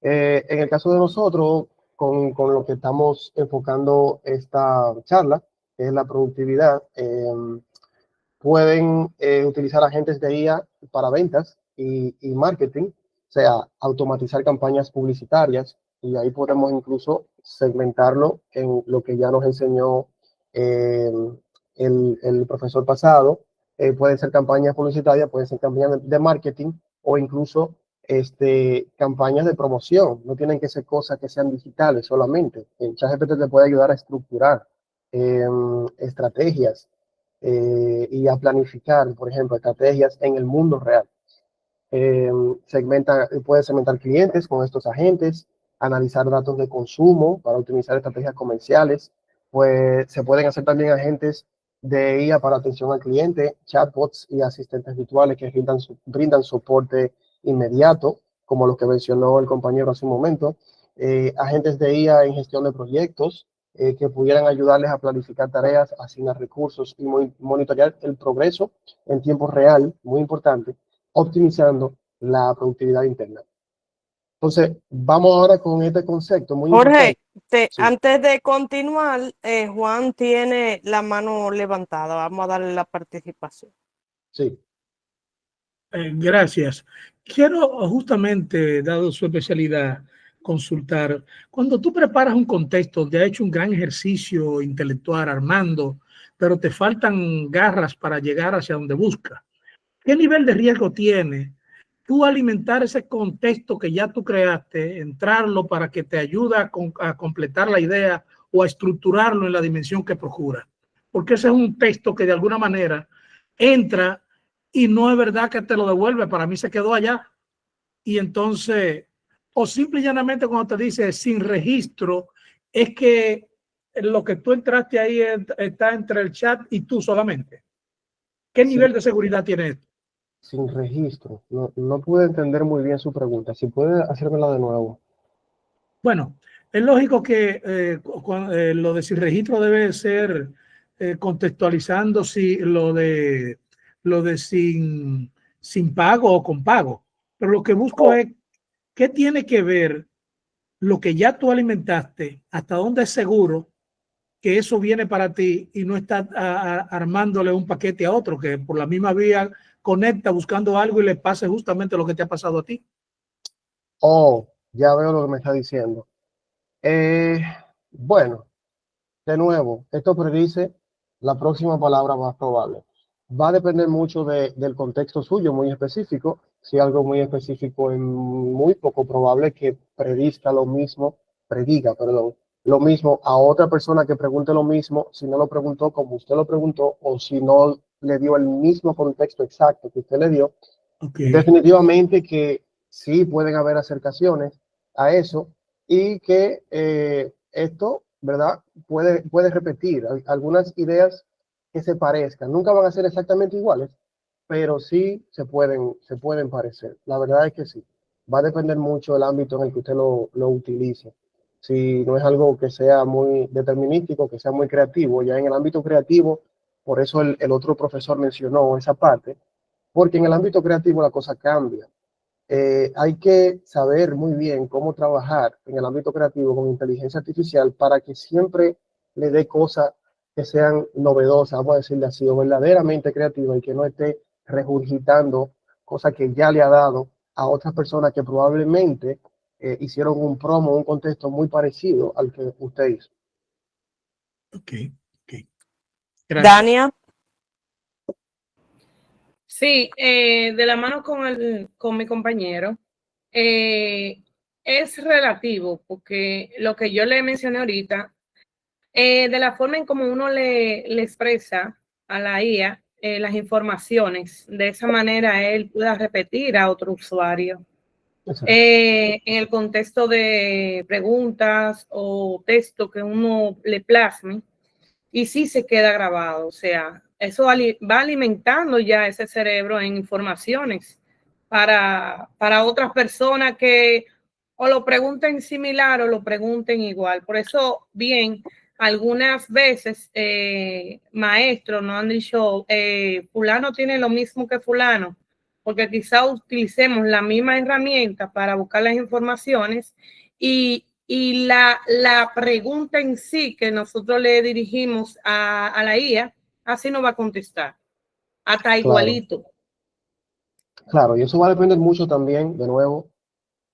En el caso de nosotros, con lo que estamos enfocando esta charla, que es la productividad, pueden utilizar agentes de IA para ventas y marketing, o sea, automatizar campañas publicitarias, y ahí podemos incluso segmentarlo en lo que ya nos enseñó el profesor pasado. Pueden ser campañas publicitarias, pueden ser campañas de marketing o incluso campañas de promoción. No tienen que ser cosas que sean digitales solamente. El ChatGPT te puede ayudar a estructurar estrategias y a planificar, por ejemplo, estrategias en el mundo real. Puede segmentar clientes con estos agentes, analizar datos de consumo para optimizar estrategias comerciales. Pues se pueden hacer también agentes de IA para atención al cliente, chatbots y asistentes virtuales que brindan soporte inmediato, como lo que mencionó el compañero hace un momento. Agentes de IA en gestión de proyectos, que pudieran ayudarles a planificar tareas, asignar recursos y monitorear el progreso en tiempo real, muy importante, optimizando la productividad interna. Entonces, vamos ahora con este concepto muy Jorge, importante. Sí. antes de continuar, Juan tiene la mano levantada. Vamos a darle la participación. Sí. Gracias. Quiero justamente, dado su especialidad, consultar, cuando tú preparas un contexto donde has hecho un gran ejercicio intelectual, Armando, pero te faltan garras para llegar hacia donde buscas, ¿qué nivel de riesgo tiene tú alimentar ese contexto que ya tú creaste, entrarlo para que te ayude a completar la idea o a estructurarlo en la dimensión que procura? Porque ese es un texto que de alguna manera entra y no es verdad que te lo devuelve, para mí se quedó allá. Y entonces, o simple y llanamente cuando te dice sin registro, es que lo que tú entraste ahí está entre el chat y tú solamente. ¿Qué nivel de seguridad tiene esto? Sin registro. No pude entender muy bien su pregunta. Si puede hacérmela de nuevo. Bueno, es lógico que lo de sin registro debe ser contextualizando si lo de sin pago o con pago. Pero lo que busco es qué tiene que ver lo que ya tú alimentaste, hasta dónde es seguro que eso viene para ti y no estás armándole un paquete a otro que por la misma vía conecta buscando algo y le pase justamente lo que te ha pasado a ti. Oh, ya veo lo que me está diciendo. Bueno, de nuevo, esto predice la próxima palabra más probable. Va a depender mucho del contexto suyo, muy específico. Si algo muy específico, es muy poco probable que prediga, lo mismo a otra persona que pregunte lo mismo, si no lo preguntó como usted lo preguntó, o si no le dio el mismo contexto exacto que usted le dio. Okay. Definitivamente que sí pueden haber acercaciones a eso, y que esto, ¿verdad? Puede repetir algunas ideas que se parezcan. Nunca van a ser exactamente iguales, pero sí se pueden parecer. La verdad es que sí. Va a depender mucho del ámbito en el que usted lo utilice. Si no es algo que sea muy determinístico, que sea muy creativo, ya en el ámbito creativo, por eso el otro profesor mencionó esa parte, porque en el ámbito creativo la cosa cambia. Hay que saber muy bien cómo trabajar en el ámbito creativo con inteligencia artificial para que siempre le dé cosas que sean novedosas, vamos a decirle así, o verdaderamente creativas, y que no esté regurgitando cosas que ya le ha dado a otras personas que probablemente hicieron un promo, un contexto muy parecido al que usted hizo. Ok. Gracias. Dania. Sí, de la mano con mi compañero, es relativo, porque lo que yo le mencioné ahorita, de la forma en como uno le expresa a la IA las informaciones, de esa manera él pueda repetir a otro usuario. En el contexto de preguntas o texto que uno le plasme, y sí se queda grabado, o sea, eso va alimentando ya ese cerebro en informaciones para otras personas que o lo pregunten similar o lo pregunten igual. Por eso, bien, algunas veces maestros nos han dicho, fulano tiene lo mismo que fulano, porque quizá utilicemos la misma herramienta para buscar las informaciones y la pregunta en sí que nosotros le dirigimos a la IA, así nos va a contestar, hasta igualito. Claro, y eso va a depender mucho también, de nuevo,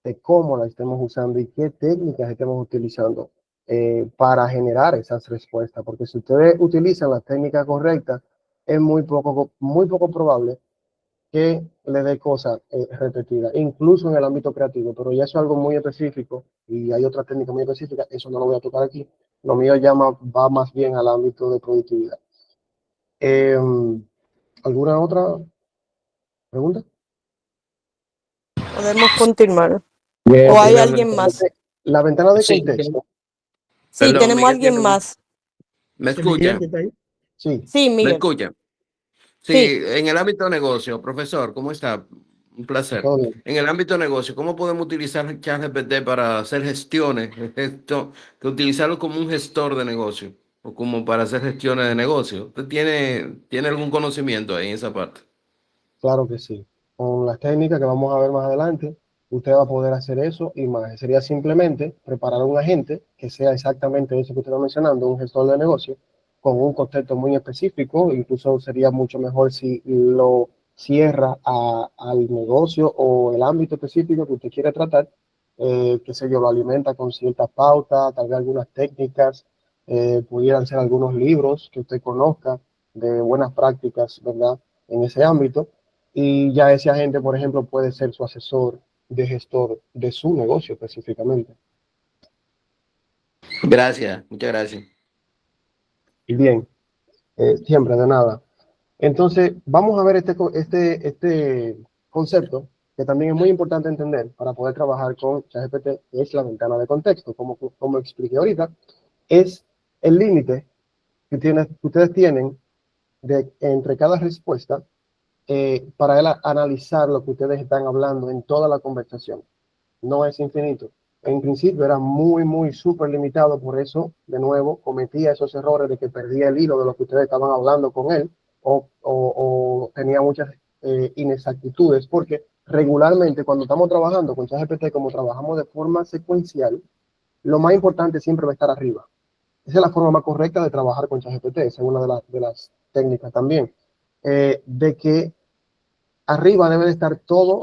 de cómo la estemos usando y qué técnicas estemos utilizando para generar esas respuestas. Porque si ustedes utilizan la técnica correcta, es muy poco probable que le dé cosas repetidas, incluso en el ámbito creativo. Pero ya eso es algo muy específico y hay otra técnica muy específica, eso no lo voy a tocar aquí. Lo mío va más bien al ámbito de productividad. ¿Alguna otra pregunta? Podemos continuar. Bien, ¿O hay bien, alguien más? La ventana de Sí, contexto. Sí, perdón, tenemos a Miguel alguien tiene más. ¿Me Miguel, escuchan? ¿que está ahí? Sí, Sí, ¿Me Miguel. escuchan? Sí, Sí. en el ámbito de negocio, profesor, ¿cómo está? Un placer. todo bien. En el ámbito de negocio, ¿cómo podemos utilizar ChatGPT para hacer gestiones? Esto, que utilizarlo como un gestor de negocio o como para hacer gestiones de negocio. ¿Usted tiene algún conocimiento ahí en esa parte? Claro que sí. Con las técnicas que vamos a ver más adelante, usted va a poder hacer eso y más. Sería simplemente preparar un agente que sea exactamente eso que usted está mencionando, un gestor de negocio, con un contexto muy específico. Incluso sería mucho mejor si lo cierra al negocio o el ámbito específico que usted quiere tratar, qué sé yo, lo alimenta con ciertas pautas, tal vez algunas técnicas, pudieran ser algunos libros que usted conozca de buenas prácticas, ¿verdad? En ese ámbito y ya ese agente, por ejemplo, puede ser su asesor de gestor de su negocio específicamente. Gracias, muchas gracias. Y bien, siempre de nada. Entonces, vamos a ver este concepto que también es muy importante entender para poder trabajar con ChatGPT, que es la ventana de contexto. Como expliqué ahorita, es el límite que ustedes tienen entre cada respuesta para él analizar lo que ustedes están hablando en toda la conversación. No es infinito. En principio era muy súper limitado, por eso, de nuevo, cometía esos errores de que perdía el hilo de lo que ustedes estaban hablando con él o tenía muchas inexactitudes, porque regularmente cuando estamos trabajando con ChatGPT, como trabajamos de forma secuencial, lo más importante siempre va a estar arriba. Esa es la forma más correcta de trabajar con ChatGPT, esa es una de las técnicas también, de que arriba debe de estar todo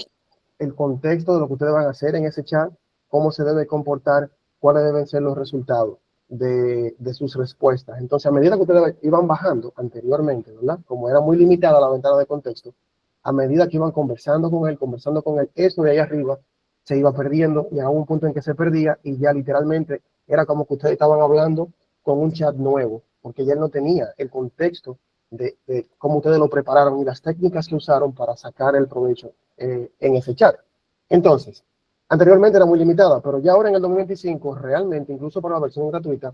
el contexto de lo que ustedes van a hacer en ese chat, cómo se debe comportar, cuáles deben ser los resultados de sus respuestas. Entonces, a medida que ustedes iban bajando anteriormente, ¿verdad? Como era muy limitada la ventana de contexto, a medida que iban conversando con él, eso de ahí arriba se iba perdiendo y a un punto en que se perdía y ya literalmente era como que ustedes estaban hablando con un chat nuevo, porque ya él no tenía el contexto de cómo ustedes lo prepararon y las técnicas que usaron para sacar el provecho en ese chat. Entonces, anteriormente era muy limitada, pero ya ahora en el 2025, realmente, incluso para la versión gratuita,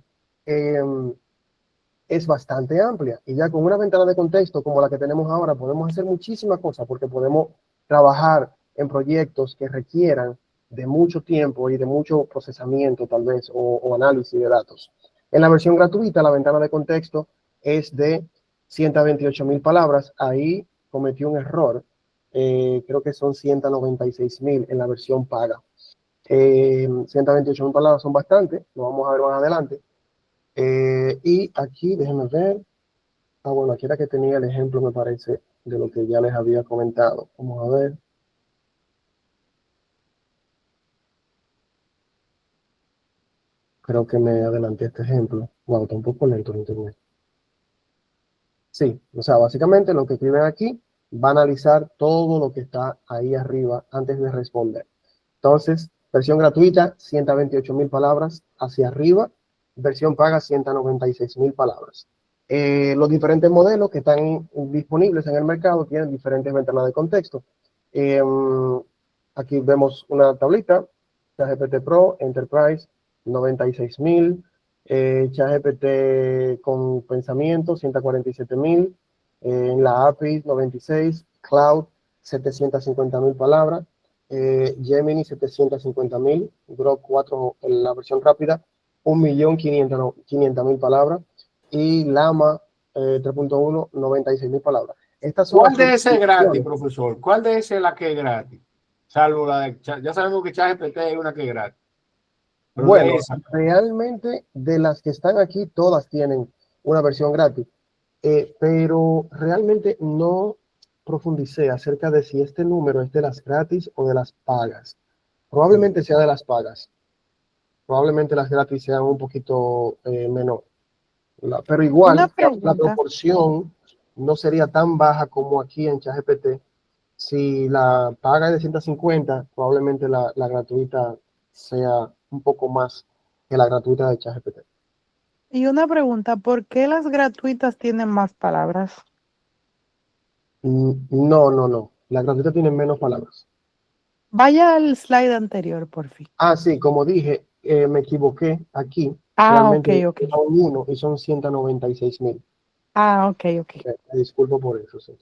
es bastante amplia. Y ya con una ventana de contexto como la que tenemos ahora, podemos hacer muchísimas cosas porque podemos trabajar en proyectos que requieran de mucho tiempo y de mucho procesamiento, tal vez, o análisis de datos. En la versión gratuita, la ventana de contexto es de 128.000 palabras. Ahí cometí un error. Creo que son 196.000 en la versión paga. 128.000 palabras son bastante, lo vamos a ver más adelante. Y aquí, déjenme ver. Bueno, aquí era que tenía el ejemplo, me parece, de lo que ya les había comentado. Vamos a ver. Creo que me adelanté este ejemplo. Wow, está un poco lento el internet. Sí, o sea, básicamente lo que escriben aquí va a analizar todo lo que está ahí arriba antes de responder. Entonces, versión gratuita, 128.000 palabras hacia arriba. Versión paga, 196.000 palabras. Los diferentes modelos que están disponibles en el mercado tienen diferentes ventanas de contexto. Aquí vemos una tablita, ChatGPT Pro, Enterprise, 96.000, ChatGPT con pensamiento, 147.000, en la API, 96, Cloud, 750.000 palabras, Gemini, 750.000, Grok 4 en la versión rápida, 1.500.000 palabras, y Llama 3.1, 96.000 palabras. Estas son ¿Cuál las de ese es gratis, suscripciones. profesor? ¿Cuál de ese es la que es gratis? Salvo la de ya sabemos que ChatGPT es una que es gratis. Pero Bueno, de esa, realmente de las que están aquí, todas tienen una versión gratis, pero realmente no profundicé acerca de si este número es de las gratis o de las pagas. Probablemente sea de las pagas. Probablemente las gratis sean un poquito menor. Pero igual, Una la pregunta. proporción no sería tan baja como aquí en ChatGPT. Si la paga es de 150, probablemente la gratuita sea un poco más que la gratuita de ChatGPT. Y una pregunta, ¿por qué las gratuitas tienen más palabras? No. La gratuita tiene menos palabras. Vaya al slide anterior, por fin. Ah, sí, como dije, me equivoqué aquí. Ah, Realmente ok. son uno y son 196.000. Ah, ok. Me disculpo por eso. Sí.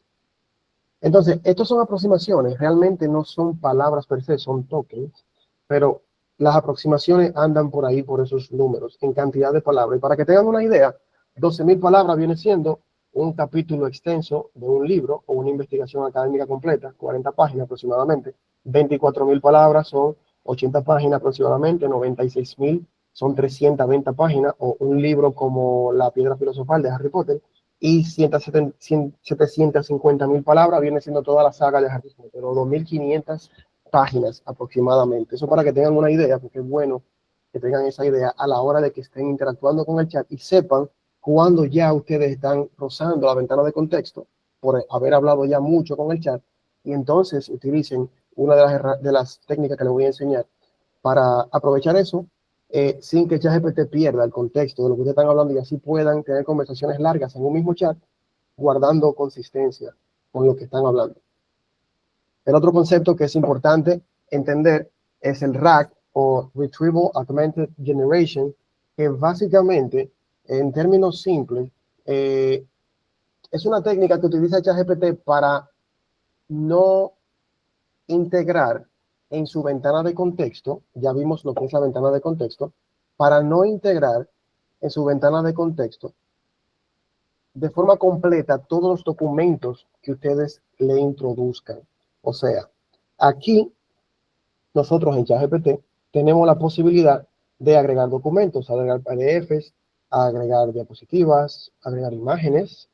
Entonces, estos son aproximaciones. Realmente no son palabras per se, son tokens. Pero las aproximaciones andan por ahí, por esos números, en cantidad de palabras. Y para que tengan una idea, 12.000 palabras viene siendo un capítulo extenso de un libro o una investigación académica completa, 40 páginas aproximadamente. 24.000 palabras son 80 páginas aproximadamente, 96.000 son 320 páginas, o un libro como La Piedra Filosofal de Harry Potter, y 750.000 palabras viene siendo toda la saga de Harry Potter, o 2.500 páginas aproximadamente. Eso para que tengan una idea, porque es bueno que tengan esa idea a la hora de que estén interactuando con el chat y sepan cuando ya ustedes están rozando la ventana de contexto por haber hablado ya mucho con el chat, y entonces utilicen una de las técnicas que les voy a enseñar para aprovechar eso, sin que ChatGPT pierda el contexto de lo que ustedes están hablando, y así puedan tener conversaciones largas en un mismo chat, guardando consistencia con lo que están hablando. El otro concepto que es importante entender es el RAG, o Retrieval Augmented Generation, que básicamente, en términos simples, es una técnica que utiliza ChatGPT para no integrar en su ventana de contexto, ya vimos lo que es la ventana de contexto, para no integrar en su ventana de contexto de forma completa todos los documentos que ustedes le introduzcan. O sea, aquí nosotros en ChatGPT tenemos la posibilidad de agregar documentos, agregar PDFs, agregar diapositivas, agregar imágenes,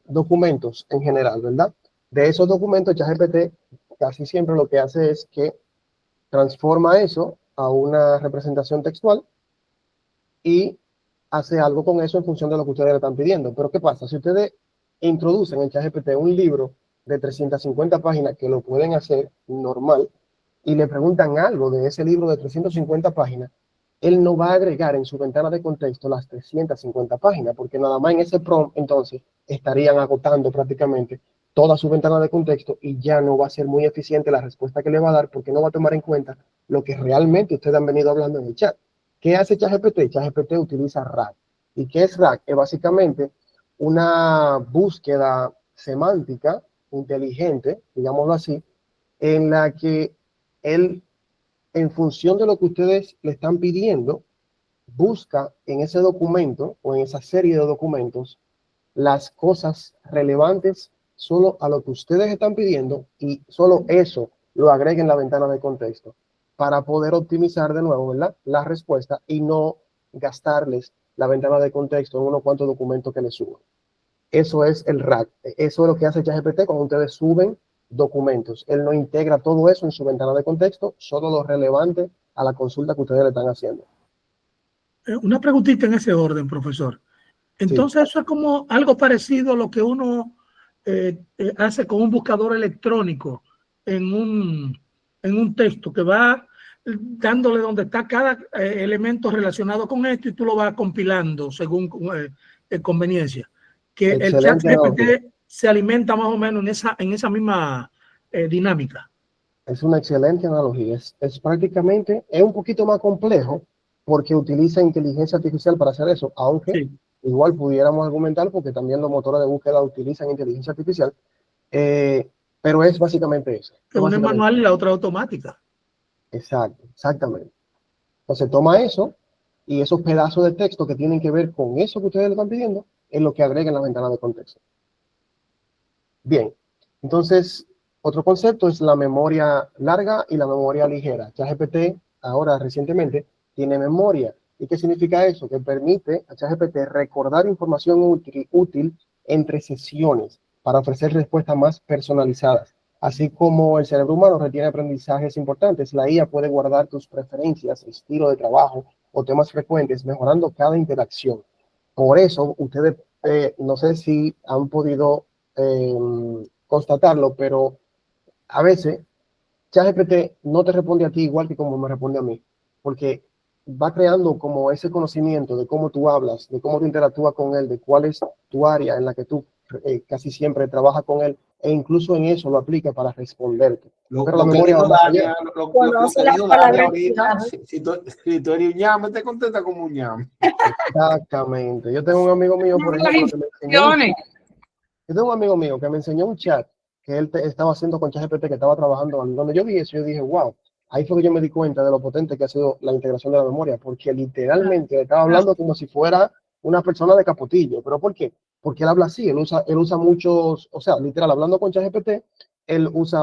documentos en general, ¿verdad? De esos documentos, ChatGPT casi siempre lo que hace es que transforma eso a una representación textual y hace algo con eso en función de lo que ustedes le están pidiendo. Pero ¿qué pasa? Si ustedes introducen en ChatGPT un libro de 350 páginas, que lo pueden hacer normal, y le preguntan algo de ese libro de 350 páginas, él no va a agregar en su ventana de contexto las 350 páginas, porque nada más en ese prompt entonces estarían agotando prácticamente toda su ventana de contexto, y ya no va a ser muy eficiente la respuesta que le va a dar, porque no va a tomar en cuenta lo que realmente ustedes han venido hablando en el chat. ¿Qué hace ChatGPT? ChatGPT utiliza RAG. ¿Y qué es RAG? Es básicamente una búsqueda semántica inteligente, digámoslo así, en la que él, en función de lo que ustedes le están pidiendo, busca en ese documento o en esa serie de documentos las cosas relevantes solo a lo que ustedes están pidiendo, y solo eso lo agrega en la ventana de contexto para poder optimizar de nuevo, ¿verdad?, la respuesta, y no gastarles la ventana de contexto en unos cuantos documentos que les suban. Eso es el RAG. Eso es lo que hace ChatGPT cuando ustedes suben documentos. Él no integra todo eso en su ventana de contexto, solo lo relevante a la consulta que ustedes le están haciendo. Una preguntita en ese orden, profesor. Entonces, eso es como algo parecido a lo que uno hace con un buscador electrónico en un texto que va dándole donde está cada elemento relacionado con esto y tú lo vas compilando según conveniencia. Que el chat GPT se alimenta más o menos en esa misma dinámica. Es una excelente analogía. Es prácticamente, es un poquito más complejo porque utiliza inteligencia artificial para hacer eso, aunque igual pudiéramos argumentar porque también los motores de búsqueda utilizan inteligencia artificial, pero es básicamente eso. Una es manual y la otra automática. Exacto, exactamente. Entonces toma eso y esos pedazos de texto que tienen que ver con eso que ustedes le están pidiendo es lo que agrega en la ventana de contexto. Bien, entonces otro concepto es la memoria larga y la memoria ligera. ChatGPT ahora recientemente tiene memoria. ¿Y qué significa eso? Que permite a ChatGPT recordar información útil entre sesiones para ofrecer respuestas más personalizadas. Así como el cerebro humano retiene aprendizajes importantes, la IA puede guardar tus preferencias, estilo de trabajo o temas frecuentes, mejorando cada interacción. Por eso, ustedes, no sé si han podido constatarlo, pero a veces ChatGPT no te responde a ti igual que como me responde a mí, porque va creando como ese conocimiento de cómo tú hablas, de cómo tú interactúas con él, de cuál es tu área en la que tú casi siempre trabajas con él, e incluso en eso lo aplica para responderte. Pero la memoria va más allá. Lo que dijo Dania ahorita, si tú eres un ñame, te contesta como un ñame. Exactamente. Yo tengo un amigo mío, por ejemplo, que me enseñó yo tengo un amigo mío que me enseñó un chat que él estaba haciendo con ChatGPT, que estaba trabajando. Cuando yo vi eso, yo dije, wow, ahí fue que yo me di cuenta de lo potente que ha sido la integración de la memoria, porque literalmente le estaba hablando como si fuera una persona de capotillo. ¿Pero por qué? Porque él habla así, él usa muchos, o sea, literal, hablando con ChatGPT, él usa,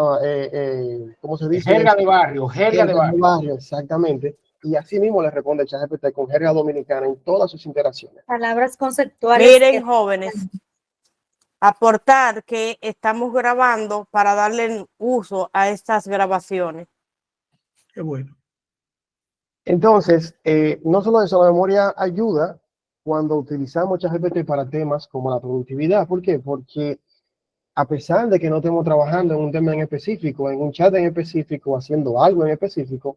¿cómo se dice? Jerga de barrio, jerga de barrio. Exactamente. Y así mismo le responde ChatGPT con jerga dominicana en todas sus interacciones. Palabras conceptuales. Miren, jóvenes, aportar que estamos grabando para darle uso a estas grabaciones. Qué bueno. Entonces, no solo eso, la memoria ayuda cuando utilizamos ChatGPT para temas como la productividad. ¿Por qué? Porque a pesar de que no estemos trabajando en un tema en específico, en un chat en específico, haciendo algo en específico,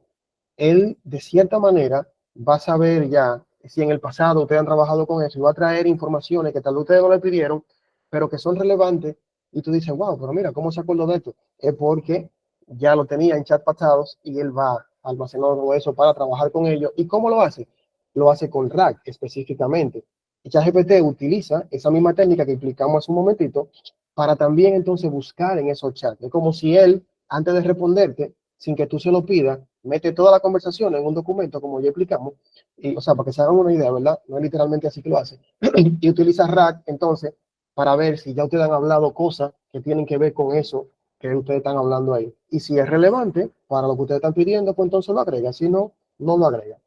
él de cierta manera va a saber ya si en el pasado ustedes han trabajado con eso y va a traer informaciones que tal vez ustedes no le pidieron, pero que son relevantes, y tú dices, wow, pero mira, ¿cómo se acordó de esto? Es porque ya lo tenía en chat pasados y él va almacenando eso para trabajar con ellos. ¿Y cómo lo hace? Lo hace con RAG específicamente. Y ChatGPT utiliza esa misma técnica que explicamos hace un momentito para también entonces buscar en esos chats. Es como si él, antes de responderte, sin que tú se lo pidas, mete toda la conversación en un documento, como ya explicamos, y, o sea, para que se hagan una idea, ¿verdad? No es literalmente así que lo hace. Y utiliza RAG, entonces, para ver si ya ustedes han hablado cosas que tienen que ver con eso que ustedes están hablando ahí. Y si es relevante para lo que ustedes están pidiendo, pues entonces lo agrega. Si no, no lo agrega.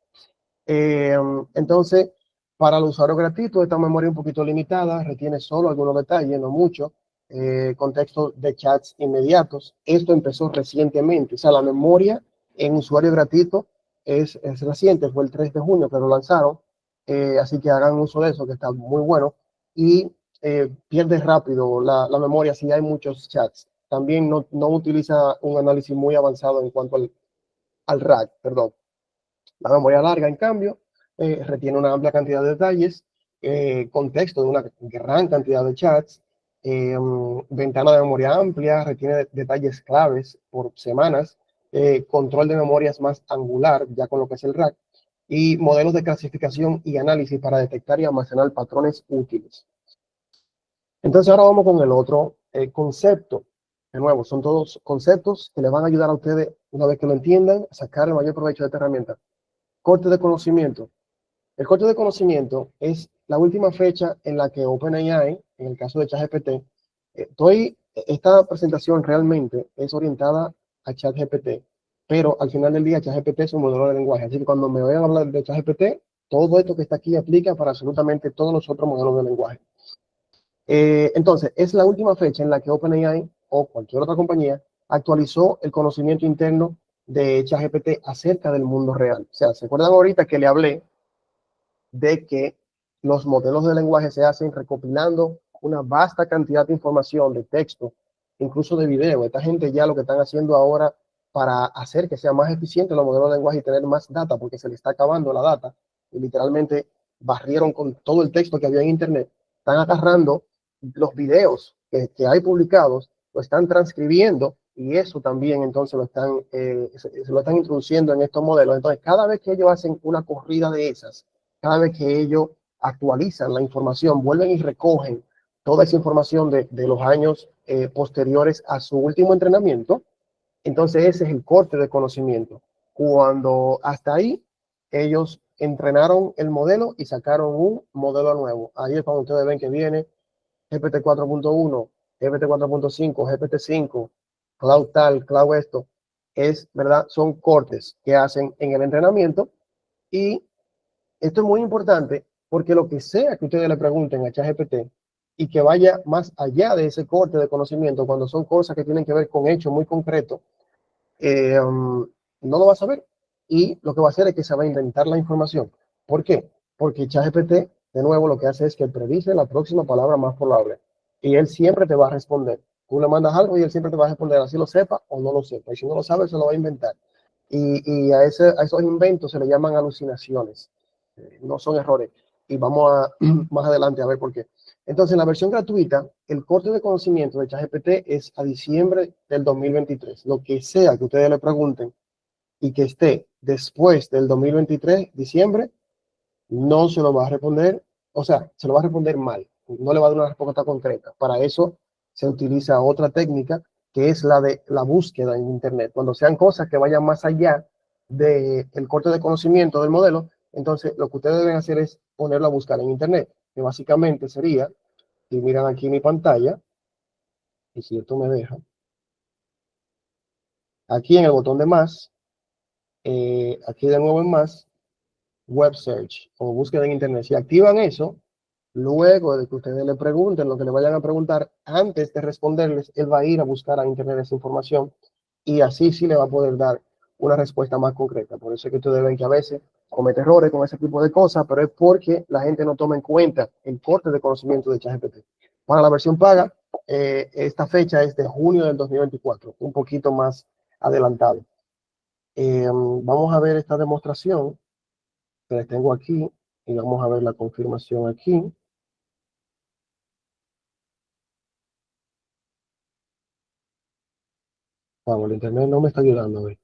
Entonces, para los usuarios gratuitos, esta memoria es un poquito limitada, retiene solo algunos detalles, no mucho. Contexto de chats inmediatos. Esto empezó recientemente. O sea, la memoria en usuario gratuito es reciente, fue el 3 de junio que lo lanzaron. Así que hagan uso de eso, que está muy bueno. Y pierde rápido la memoria si hay muchos chats. También no utiliza un análisis muy avanzado en cuanto al RAG, perdón. La memoria larga, en cambio, retiene una amplia cantidad de detalles, contexto de una gran cantidad de chats, ventana de memoria amplia, retiene detalles claves por semanas, control de memorias más angular, ya con lo que es el RAG, y modelos de clasificación y análisis para detectar y almacenar patrones útiles. Entonces ahora vamos con el otro concepto. De nuevo, son todos conceptos que les van a ayudar a ustedes, una vez que lo entiendan, a sacar el mayor provecho de esta herramienta. Corte de conocimiento. El corte de conocimiento es la última fecha en la que OpenAI, en el caso de ChatGPT, esta presentación realmente es orientada a ChatGPT, pero al final del día ChatGPT es un modelo de lenguaje, así que cuando me vayan a hablar de ChatGPT, todo esto que está aquí aplica para absolutamente todos los otros modelos de lenguaje. Entonces, es la última fecha en la que OpenAI o cualquier otra compañía actualizó el conocimiento interno de ChatGPT acerca del mundo real. O sea, ¿se acuerdan ahorita que le hablé de que los modelos de lenguaje se hacen recopilando una vasta cantidad de información, de texto, incluso de video. Esta gente ya lo que están haciendo ahora para hacer que sea más eficiente los modelos de lenguaje y tener más data, porque se le está acabando la data, y literalmente barrieron con todo el texto que había en internet, están agarrando los videos que hay publicados, lo están transcribiendo, y eso también entonces se lo están introduciendo en estos modelos. Entonces, cada vez que ellos hacen una corrida de esas, cada vez que ellos actualizan la información, vuelven y recogen toda esa información de los años posteriores a su último entrenamiento, entonces ese es el corte de conocimiento. Cuando hasta ahí ellos entrenaron el modelo y sacaron un modelo nuevo. Ahí es cuando ustedes ven que viene GPT 4.1, GPT 4.5, GPT 5, Cloud tal, Cloud esto. Es, ¿verdad? Son cortes que hacen en el entrenamiento, y esto es muy importante porque lo que sea que ustedes le pregunten a ChatGPT y que vaya más allá de ese corte de conocimiento, cuando son cosas que tienen que ver con hechos muy concretos, no lo va a saber. Y lo que va a hacer es que se va a inventar la información. ¿Por qué? Porque ChatGPT, de nuevo, lo que hace es que predice la próxima palabra más probable. Y él siempre te va a responder. Tú le mandas algo y él siempre te va a responder, así lo sepa o no lo sepa. Y si no lo sabe, se lo va a inventar. Y a esos inventos se le llaman alucinaciones. No son errores. Y vamos a más adelante a ver por qué. Entonces, en la versión gratuita, el corte de conocimiento de ChatGPT es a diciembre del 2023. Lo que sea que ustedes le pregunten y que esté después del 2023, diciembre, no se lo va a responder, o sea, se lo va a responder mal. No le va a dar una respuesta concreta. Para eso se utiliza otra técnica, que es la de la búsqueda en Internet. Cuando sean cosas que vayan más allá del corte de conocimiento del modelo, entonces lo que ustedes deben hacer es ponerlo a buscar en Internet, que básicamente sería, si miran aquí mi pantalla, y si esto me deja, aquí en el botón de más, aquí de nuevo en más, web search o búsqueda en Internet. Si activan eso, luego de que ustedes le pregunten lo que le vayan a preguntar, antes de responderles, él va a ir a buscar a Internet esa información, y así sí le va a poder dar una respuesta más concreta. Por eso es que ustedes ven que a veces comete errores con ese tipo de cosas, pero es porque la gente no toma en cuenta el corte de conocimiento de ChatGPT. Para la versión paga, esta fecha es de junio del 2024, un poquito más adelantado. Vamos a ver esta demostración que les tengo aquí, y vamos a ver la confirmación aquí. Vamos, el internet no me está ayudando a ver.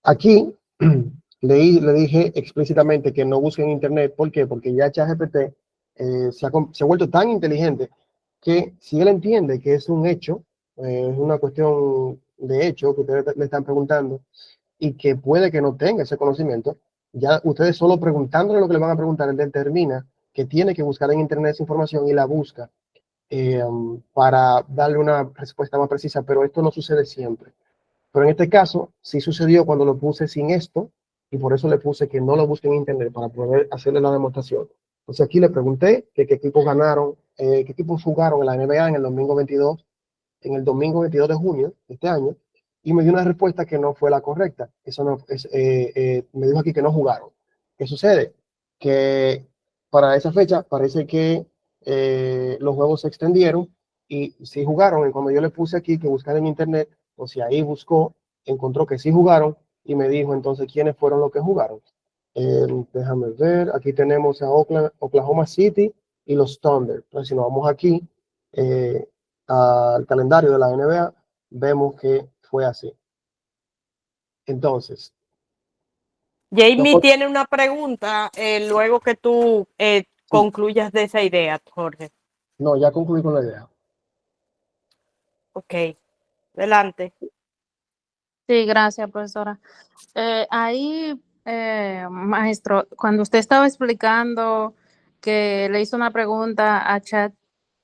Aquí le dije explícitamente que no busquen internet. ¿Por qué? Porque ya ChatGPT se ha vuelto tan inteligente que si él entiende que es un hecho, es una cuestión de hecho que ustedes le están preguntando, y que puede que no tenga ese conocimiento, ya ustedes solo preguntándole lo que le van a preguntar, él determina que tiene que buscar en internet esa información y la busca para darle una respuesta más precisa, pero esto no sucede siempre. Pero en este caso, sí sucedió cuando lo puse sin esto, y por eso le puse que no lo busque en internet para poder hacerle la demostración. Entonces aquí le pregunté que qué equipos ganaron, qué equipos jugaron en la NBA en el domingo 22 de junio de este año, y me dio una respuesta que no fue la correcta. Eso no es, me dijo aquí que no jugaron. ¿Qué sucede? Que para esa fecha parece que los juegos se extendieron y sí jugaron. Y cuando yo le puse aquí que buscar en internet, o sea, ahí buscó, encontró que sí jugaron, y me dijo entonces quiénes fueron los que jugaron. Déjame ver, aquí tenemos a Oklahoma City y los Thunder. Entonces, si nos vamos aquí al calendario de la NBA, vemos que fue así. Entonces, Jamie tiene una pregunta luego que tú concluyas de esa idea, Jorge. no, ya concluí con la idea. Ok, adelante. Sí, gracias, profesora. Maestro, cuando usted estaba explicando que le hizo una pregunta a Chat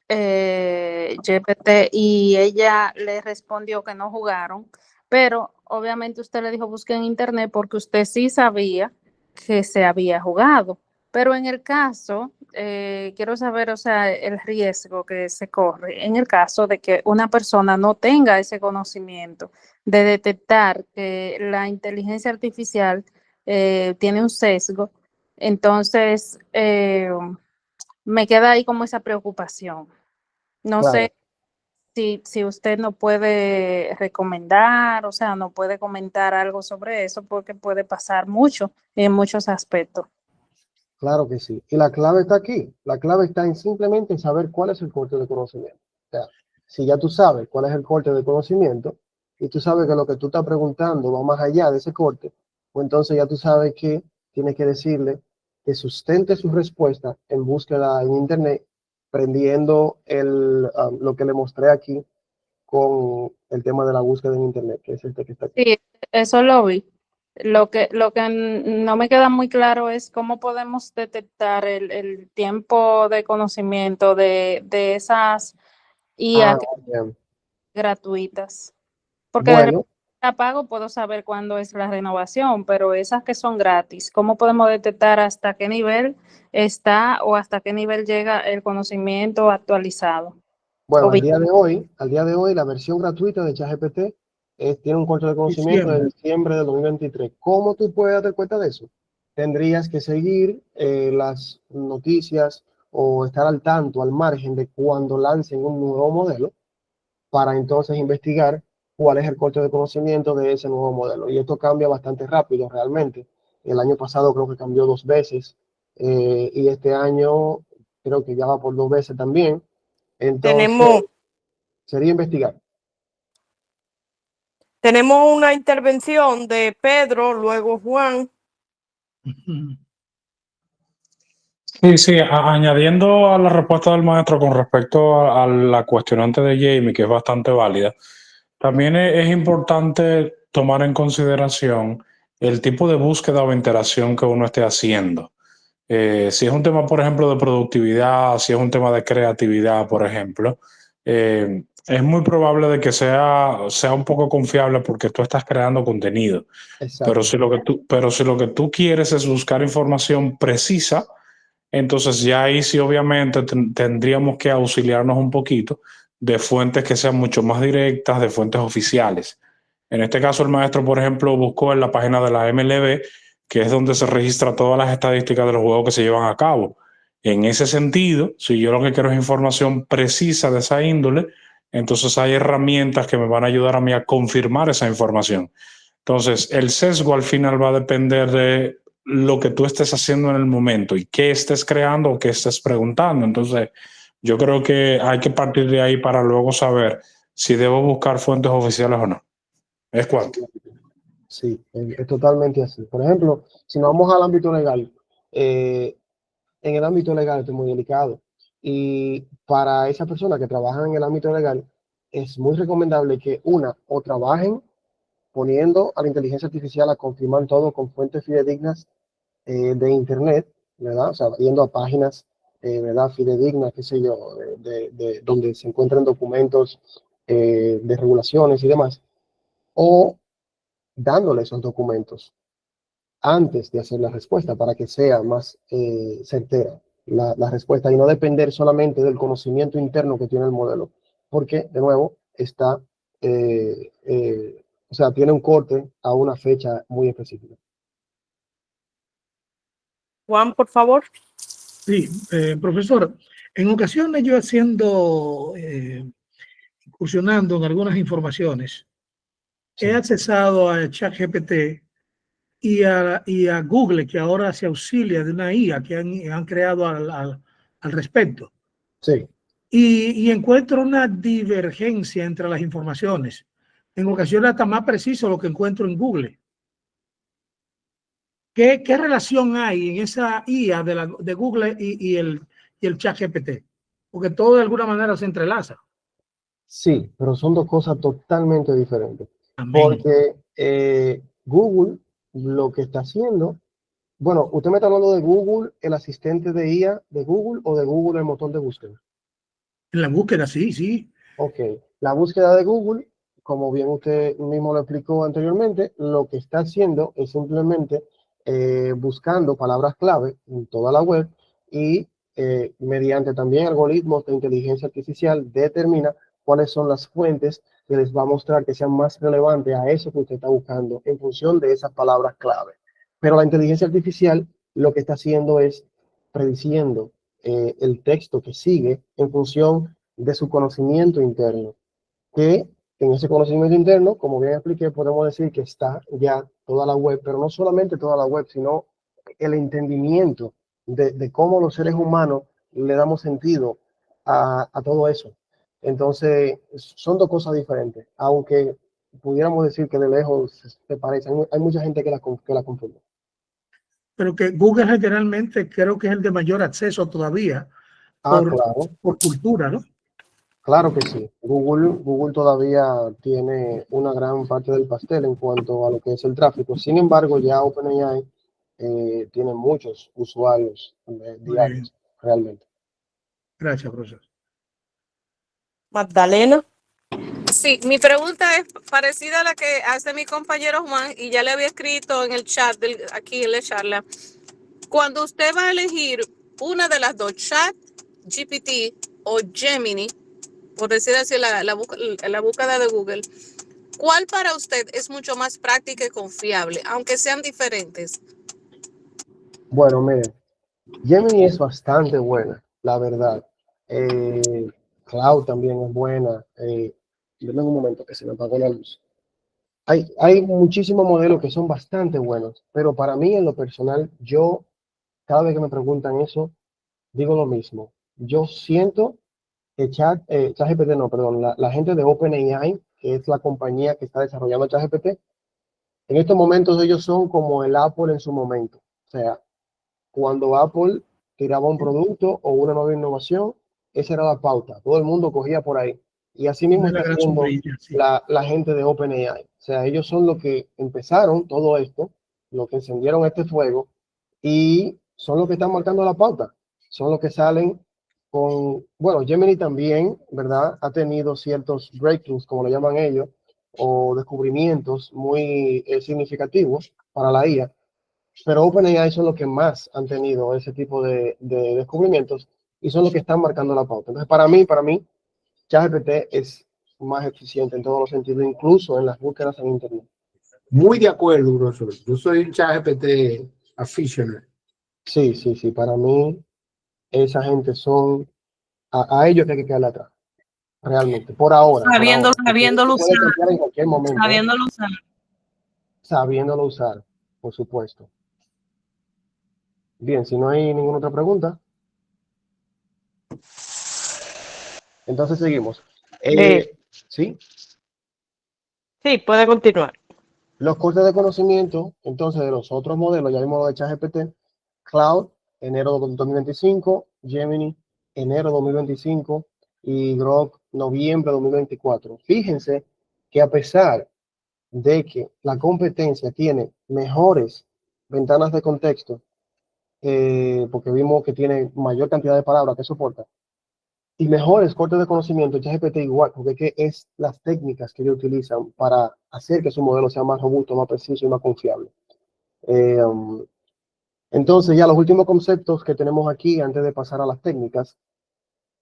GPT y ella le respondió que no jugaron, pero obviamente usted le dijo busque en internet porque usted sí sabía que se había jugado. Pero en el caso, quiero saber, o sea, el riesgo que se corre en el caso de que una persona no tenga ese conocimiento de detectar que la inteligencia artificial tiene un sesgo Entonces, me queda ahí como esa preocupación. No Claro. sé si usted no puede recomendar, o sea, no puede comentar algo sobre eso porque puede pasar mucho en muchos aspectos. Claro que sí. Y la clave está aquí. La clave está en simplemente saber cuál es el corte de conocimiento. O sea, si ya tú sabes cuál es el corte de conocimiento y tú sabes que lo que tú estás preguntando va más allá de ese corte, pues entonces ya tú sabes que tienes que decirle que sustente su respuesta en búsqueda en Internet, prendiendo lo que le mostré aquí con el tema de la búsqueda en Internet, que es este que está aquí. Sí, eso lo vi. Lo que no me queda muy claro es cómo podemos detectar el tiempo de conocimiento de esas IA Ah, que bien. gratuitas. Porque de repente Bueno, la pago, puedo saber cuándo es la renovación, pero esas que son gratis, ¿cómo podemos detectar hasta qué nivel está o hasta qué nivel llega el conocimiento actualizado? Bueno, O bien, al día de hoy, la versión gratuita de ChatGPT tiene un corte de conocimiento de Diciembre. diciembre de 2023. ¿Cómo tú puedes darte cuenta de eso? Tendrías que seguir las noticias o estar al tanto, al margen de cuando lancen un nuevo modelo, para entonces investigar cuál es el corte de conocimiento de ese nuevo modelo. Y esto cambia bastante rápido realmente. El año pasado creo que cambió 2 veces, y este año creo que ya va por 2 veces también. Entonces, Tenemos, sería investigar. tenemos una intervención de Pedro, luego Juan. Ujú. Sí, sí, añadiendo a la respuesta del maestro con respecto a la cuestionante de Jamie, que es bastante válida, también es importante tomar en consideración el tipo de búsqueda o interacción que uno esté haciendo. Si es un tema, por ejemplo, de productividad, si es un tema de creatividad, por ejemplo, es muy probable de que sea un poco confiable porque tú estás creando contenido. Exacto. Pero si lo que tú quieres es buscar información precisa, entonces ya ahí sí obviamente tendríamos que auxiliarnos un poquito de fuentes que sean mucho más directas, de fuentes oficiales. En este caso el maestro, por ejemplo, buscó en la página de la MLB, que es donde se registra todas las estadísticas de los juegos que se llevan a cabo. En ese sentido, si yo lo que quiero es información precisa de esa índole, entonces hay herramientas que me van a ayudar a mí a confirmar esa información. Entonces, el sesgo al final va a depender de lo que tú estés haciendo en el momento y qué estés creando o qué estés preguntando. Entonces, yo creo que hay que partir de ahí para luego saber si debo buscar fuentes oficiales o no. ¿Es cuánto? Sí, es totalmente así. Por ejemplo, si nos vamos al ámbito legal, en el ámbito legal esto es muy delicado. Y para esas personas que trabajan en el ámbito legal, es muy recomendable que o trabajen poniendo a la inteligencia artificial a confirmar todo con fuentes fidedignas de Internet, ¿verdad? O sea, yendo a páginas, ¿verdad? Fidedignas, qué sé yo, de donde se encuentran documentos de regulaciones y demás, o dándole esos documentos antes de hacer la respuesta para que sea más certera la respuesta y no depender solamente del conocimiento interno que tiene el modelo, porque, de nuevo, o sea, tiene un corte a una fecha muy específica. Juan, por favor. Sí, profesor, en ocasiones yo incursionando en algunas informaciones, he accesado a ChatGPT y a Google, que ahora se auxilia de una IA que han creado al respecto. Sí. Y encuentro una divergencia entre las informaciones. En ocasiones hasta más preciso lo que encuentro en Google. ¿Qué relación hay en esa IA de Google y el ChatGPT? Porque todo de alguna manera se entrelaza. Sí, pero son dos cosas totalmente diferentes. Amén. Porque Google lo que está haciendo, bueno, usted me está hablando de Google, el asistente de IA de Google, o de Google, el motor de búsqueda. En la búsqueda, sí, sí. Ok, la búsqueda de Google, como bien usted mismo lo explicó anteriormente, lo que está haciendo es simplemente buscando palabras clave en toda la web y mediante también algoritmos de inteligencia artificial determina cuáles son las fuentes que les va a mostrar que sean más relevantes a eso que usted está buscando en función de esas palabras clave. Pero la inteligencia artificial lo que está haciendo es prediciendo el texto que sigue en función de su conocimiento interno, que en ese conocimiento interno, como bien expliqué, podemos decir que está ya toda la web, pero no solamente toda la web, sino el entendimiento de cómo los seres humanos le damos sentido a todo eso. Entonces, son dos cosas diferentes, aunque pudiéramos decir que de lejos se parecen. Hay mucha gente que la confunde. Pero que Google generalmente creo que es el de mayor acceso todavía Claro. por cultura, ¿no? Claro que sí. Google todavía tiene una gran parte del pastel en cuanto a lo que es el tráfico. Sin embargo, ya OpenAI tiene muchos usuarios diarios, realmente. Gracias, profesor. Magdalena. Sí, mi pregunta es parecida a la que hace mi compañero Juan y ya le había escrito en el chat aquí en la charla. Cuando usted va a elegir una de las dos, Chat, GPT o Gemini, por decir así la búsqueda de Google, ¿cuál para usted es mucho más práctica y confiable, aunque sean diferentes? Bueno, miren, Gemini es bastante buena, la verdad. Cloud también es buena. Denme un momento que se me apagó la luz. Hay muchísimos modelos que son bastante buenos, pero para mí en lo personal, yo cada vez que me preguntan eso, digo lo mismo. Yo siento que ChatGPT, no, perdón, la gente de OpenAI, que es la compañía que está desarrollando ChatGPT, en estos momentos ellos son como el Apple en su momento. O sea, cuando Apple tiraba un producto o una nueva innovación, esa era la pauta. Todo el mundo cogía por ahí. Y así mismo está haciendo la gente de OpenAI. O sea, ellos son los que empezaron todo esto, los que encendieron este fuego y son los que están marcando la pauta. Son los que salen con, bueno, Gemini también, ¿verdad? Ha tenido ciertos breakthroughs, como lo llaman ellos, o descubrimientos muy significativos para la IA. Pero OpenAI son los que más han tenido ese tipo de descubrimientos y son los que están marcando la pauta. Entonces, para mí, ChatGPT es más eficiente en todos los sentidos, incluso en las búsquedas en Internet. Muy de acuerdo, profesor. Yo soy un ChatGPT aficionado. Sí. Para mí, esa gente son a ellos que hay que quedarle atrás. Realmente, por ahora. Sabiéndolo usar. En cualquier momento. Sabiéndolo usar, por supuesto. Bien, si no hay ninguna otra pregunta, entonces seguimos. ¿Sí? Sí, puede continuar. Los cortes de conocimiento, entonces, de los otros modelos, ya vimos lo de ChatGPT, Cloud, enero de 2025, Gemini, enero de 2025 y Grok, noviembre de 2024. Fíjense que a pesar de que la competencia tiene mejores ventanas de contexto, porque vimos que tiene mayor cantidad de palabras que soporta, y mejores cortes de conocimiento, ChatGPT igual, porque es las técnicas que ellos utilizan para hacer que su modelo sea más robusto, más preciso y más confiable. Entonces, ya los últimos conceptos que tenemos aquí, antes de pasar a las técnicas,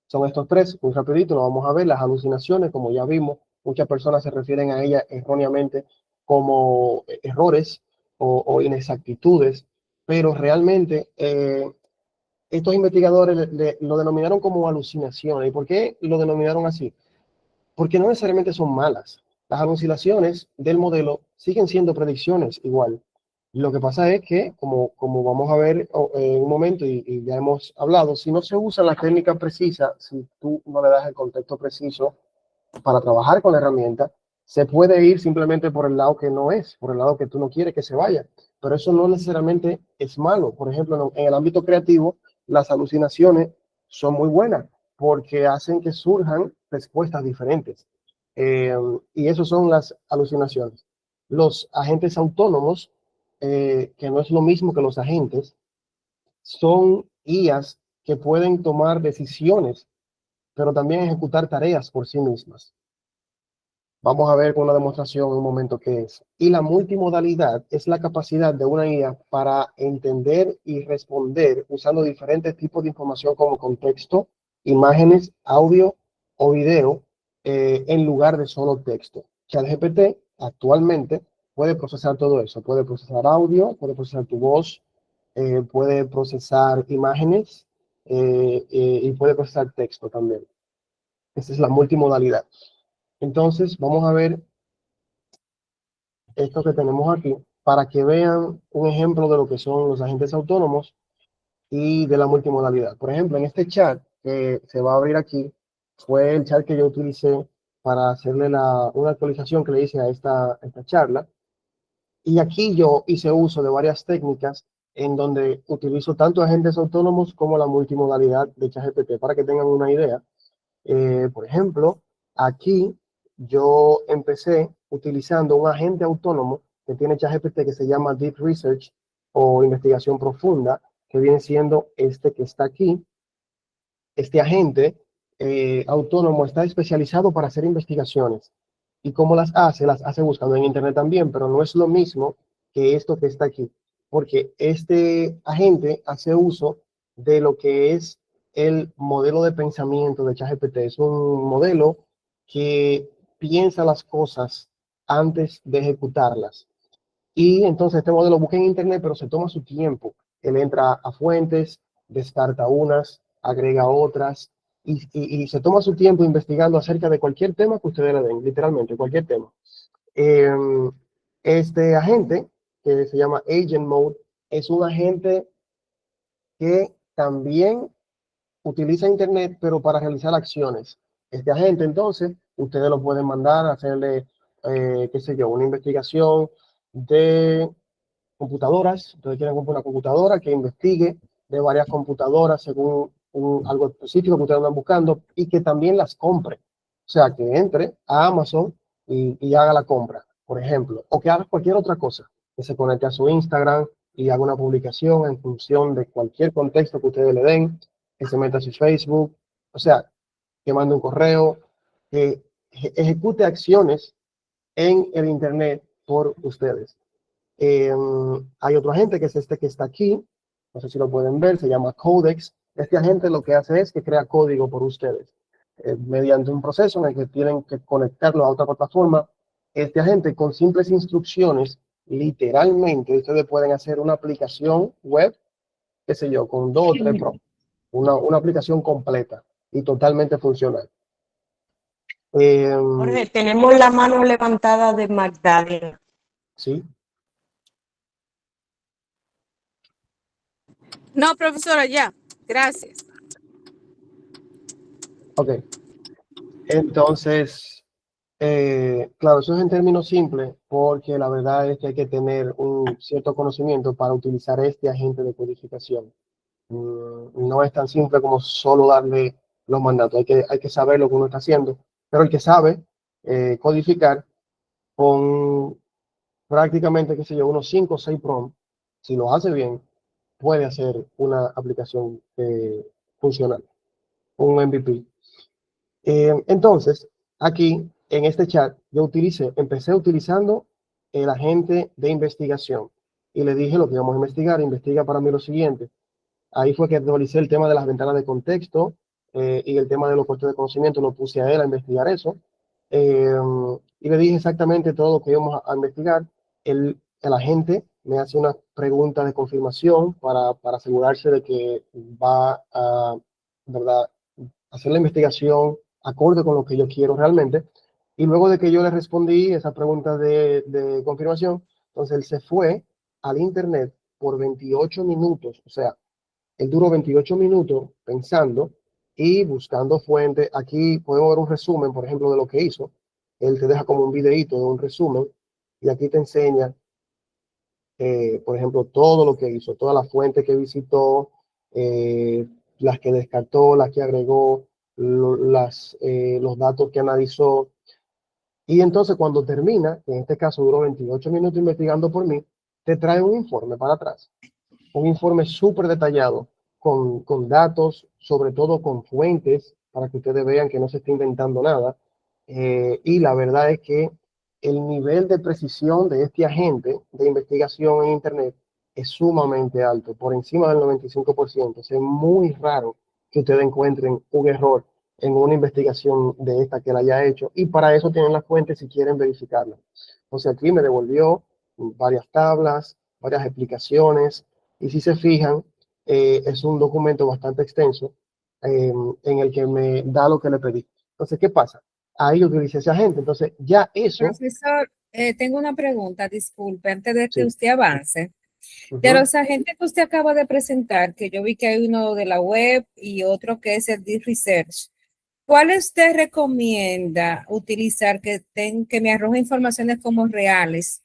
son estos tres, muy rapidito, lo vamos a ver. Las alucinaciones, como ya vimos, muchas personas se refieren a ellas erróneamente como errores o inexactitudes, pero realmente estos investigadores lo denominaron como alucinaciones. ¿Y por qué lo denominaron así? Porque no necesariamente son malas. Las alucinaciones del modelo siguen siendo predicciones igual. Lo que pasa es que, como vamos a ver en un momento y ya hemos hablado, si no se usa la técnica precisa, si tú no le das el contexto preciso para trabajar con la herramienta, se puede ir simplemente por el lado que no es, por el lado que tú no quieres que se vaya. Pero eso no necesariamente es malo. Por ejemplo, en el ámbito creativo, las alucinaciones son muy buenas porque hacen que surjan respuestas diferentes. Y eso son las alucinaciones. Los agentes autónomos, que no es lo mismo que los agentes, son IAs que pueden tomar decisiones, pero también ejecutar tareas por sí mismas. Vamos a ver con una demostración en un momento qué es. Y la multimodalidad es la capacidad de una IA para entender y responder usando diferentes tipos de información como contexto, imágenes, audio o video, en lugar de solo texto. ChatGPT actualmente puede procesar todo eso. Puede procesar audio, puede procesar tu voz, puede procesar imágenes y puede procesar texto también. Esa es la multimodalidad. Entonces, vamos a ver esto que tenemos aquí para que vean un ejemplo de lo que son los agentes autónomos y de la multimodalidad. Por ejemplo, en este chat que se va a abrir aquí, fue el chat que yo utilicé para hacerle una actualización que le hice a esta charla. Y aquí yo hice uso de varias técnicas en donde utilizo tanto agentes autónomos como la multimodalidad de ChatGPT para que tengan una idea. Por ejemplo, aquí yo empecé utilizando un agente autónomo que tiene ChatGPT que se llama Deep Research o investigación profunda, que viene siendo este que está aquí. Este agente autónomo está especializado para hacer investigaciones. ¿Y cómo las hace? Las hace buscando en Internet también, pero no es lo mismo que esto que está aquí, porque este agente hace uso de lo que es el modelo de pensamiento de ChatGPT. Es un modelo que piensa las cosas antes de ejecutarlas. Y entonces este modelo busca en Internet, pero se toma su tiempo. Él entra a fuentes, descarta unas, agrega otras, y se toma su tiempo investigando acerca de cualquier tema que ustedes le den, literalmente, cualquier tema. Este agente, que se llama Agent Mode, es un agente que también utiliza Internet, pero para realizar acciones. Este agente, entonces, ustedes lo pueden mandar a hacerle, qué sé yo, una investigación de computadoras. Entonces quieren comprar una computadora que investigue de varias computadoras según algo específico que ustedes andan buscando y que también las compre. O sea, que entre a Amazon y haga la compra, por ejemplo, o que haga cualquier otra cosa, que se conecte a su Instagram y haga una publicación en función de cualquier contexto que ustedes le den, que se meta a su Facebook, o sea, que mande un correo, que ejecute acciones en el Internet por ustedes. Hay otro agente que es este que está aquí, no sé si lo pueden ver, se llama Codex. Este agente lo que hace es que crea código por ustedes. Mediante un proceso en el que tienen que conectarlo a otra plataforma, este agente con simples instrucciones, literalmente ustedes pueden hacer una aplicación web, qué sé yo, con 2 o 3 prompts, una aplicación completa y totalmente funcional. Jorge, tenemos la mano levantada de Magdalena. Sí. No, profesora, ya. Gracias. Ok. Entonces, claro, eso es en términos simples, porque la verdad es que hay que tener un cierto conocimiento para utilizar este agente de codificación. No es tan simple como solo darle los mandatos, hay que saber lo que uno está haciendo, pero el que sabe codificar con prácticamente, qué sé yo, unos 5 o 6 prompts, si lo hace bien, puede hacer una aplicación funcional, un MVP. Entonces, aquí en este chat, yo empecé utilizando el agente de investigación y le dije lo que íbamos a investigar, investiga para mí lo siguiente. Ahí fue que actualicé el tema de las ventanas de contexto y el tema de los puestos de conocimiento, lo puse a él a investigar eso. Y le dije exactamente todo lo que íbamos a investigar. El agente me hace una pregunta de confirmación para asegurarse de que va a, ¿verdad?, hacer la investigación acorde con lo que yo quiero realmente. Y luego de que yo le respondí esa pregunta de confirmación, entonces él se fue al Internet por 28 minutos. O sea, él duró 28 minutos pensando y buscando fuentes. Aquí podemos ver un resumen, por ejemplo, de lo que hizo. Él te deja como un videíto de un resumen y aquí te enseña, por ejemplo, todo lo que hizo, todas las fuentes que visitó, las que descartó, las que agregó, los datos que analizó. Y entonces cuando termina, que en este caso duró 28 minutos investigando por mí, te trae un informe para atrás. Un informe súper detallado, con datos, sobre todo con fuentes, para que ustedes vean que no se está inventando nada. Y la verdad es que el nivel de precisión de este agente de investigación en Internet es sumamente alto, por encima del 95%. Es muy raro que ustedes encuentren un error en una investigación de esta que la haya hecho, y para eso tienen las fuentes si quieren verificarla. Entonces aquí me devolvió varias tablas, varias explicaciones, Y si se fijan, es un documento bastante extenso en el que me da lo que le pedí. Entonces, ¿qué pasa? Ahí utilicé ese agente. Entonces, ya eso... Profesor, tengo una pregunta, disculpe, antes de que Sí. usted avance. De Ujú. los agentes que usted acaba de presentar, que yo vi que hay uno de la web y otro que es el Deep Research, ¿cuál usted recomienda utilizar que me arroje informaciones como reales?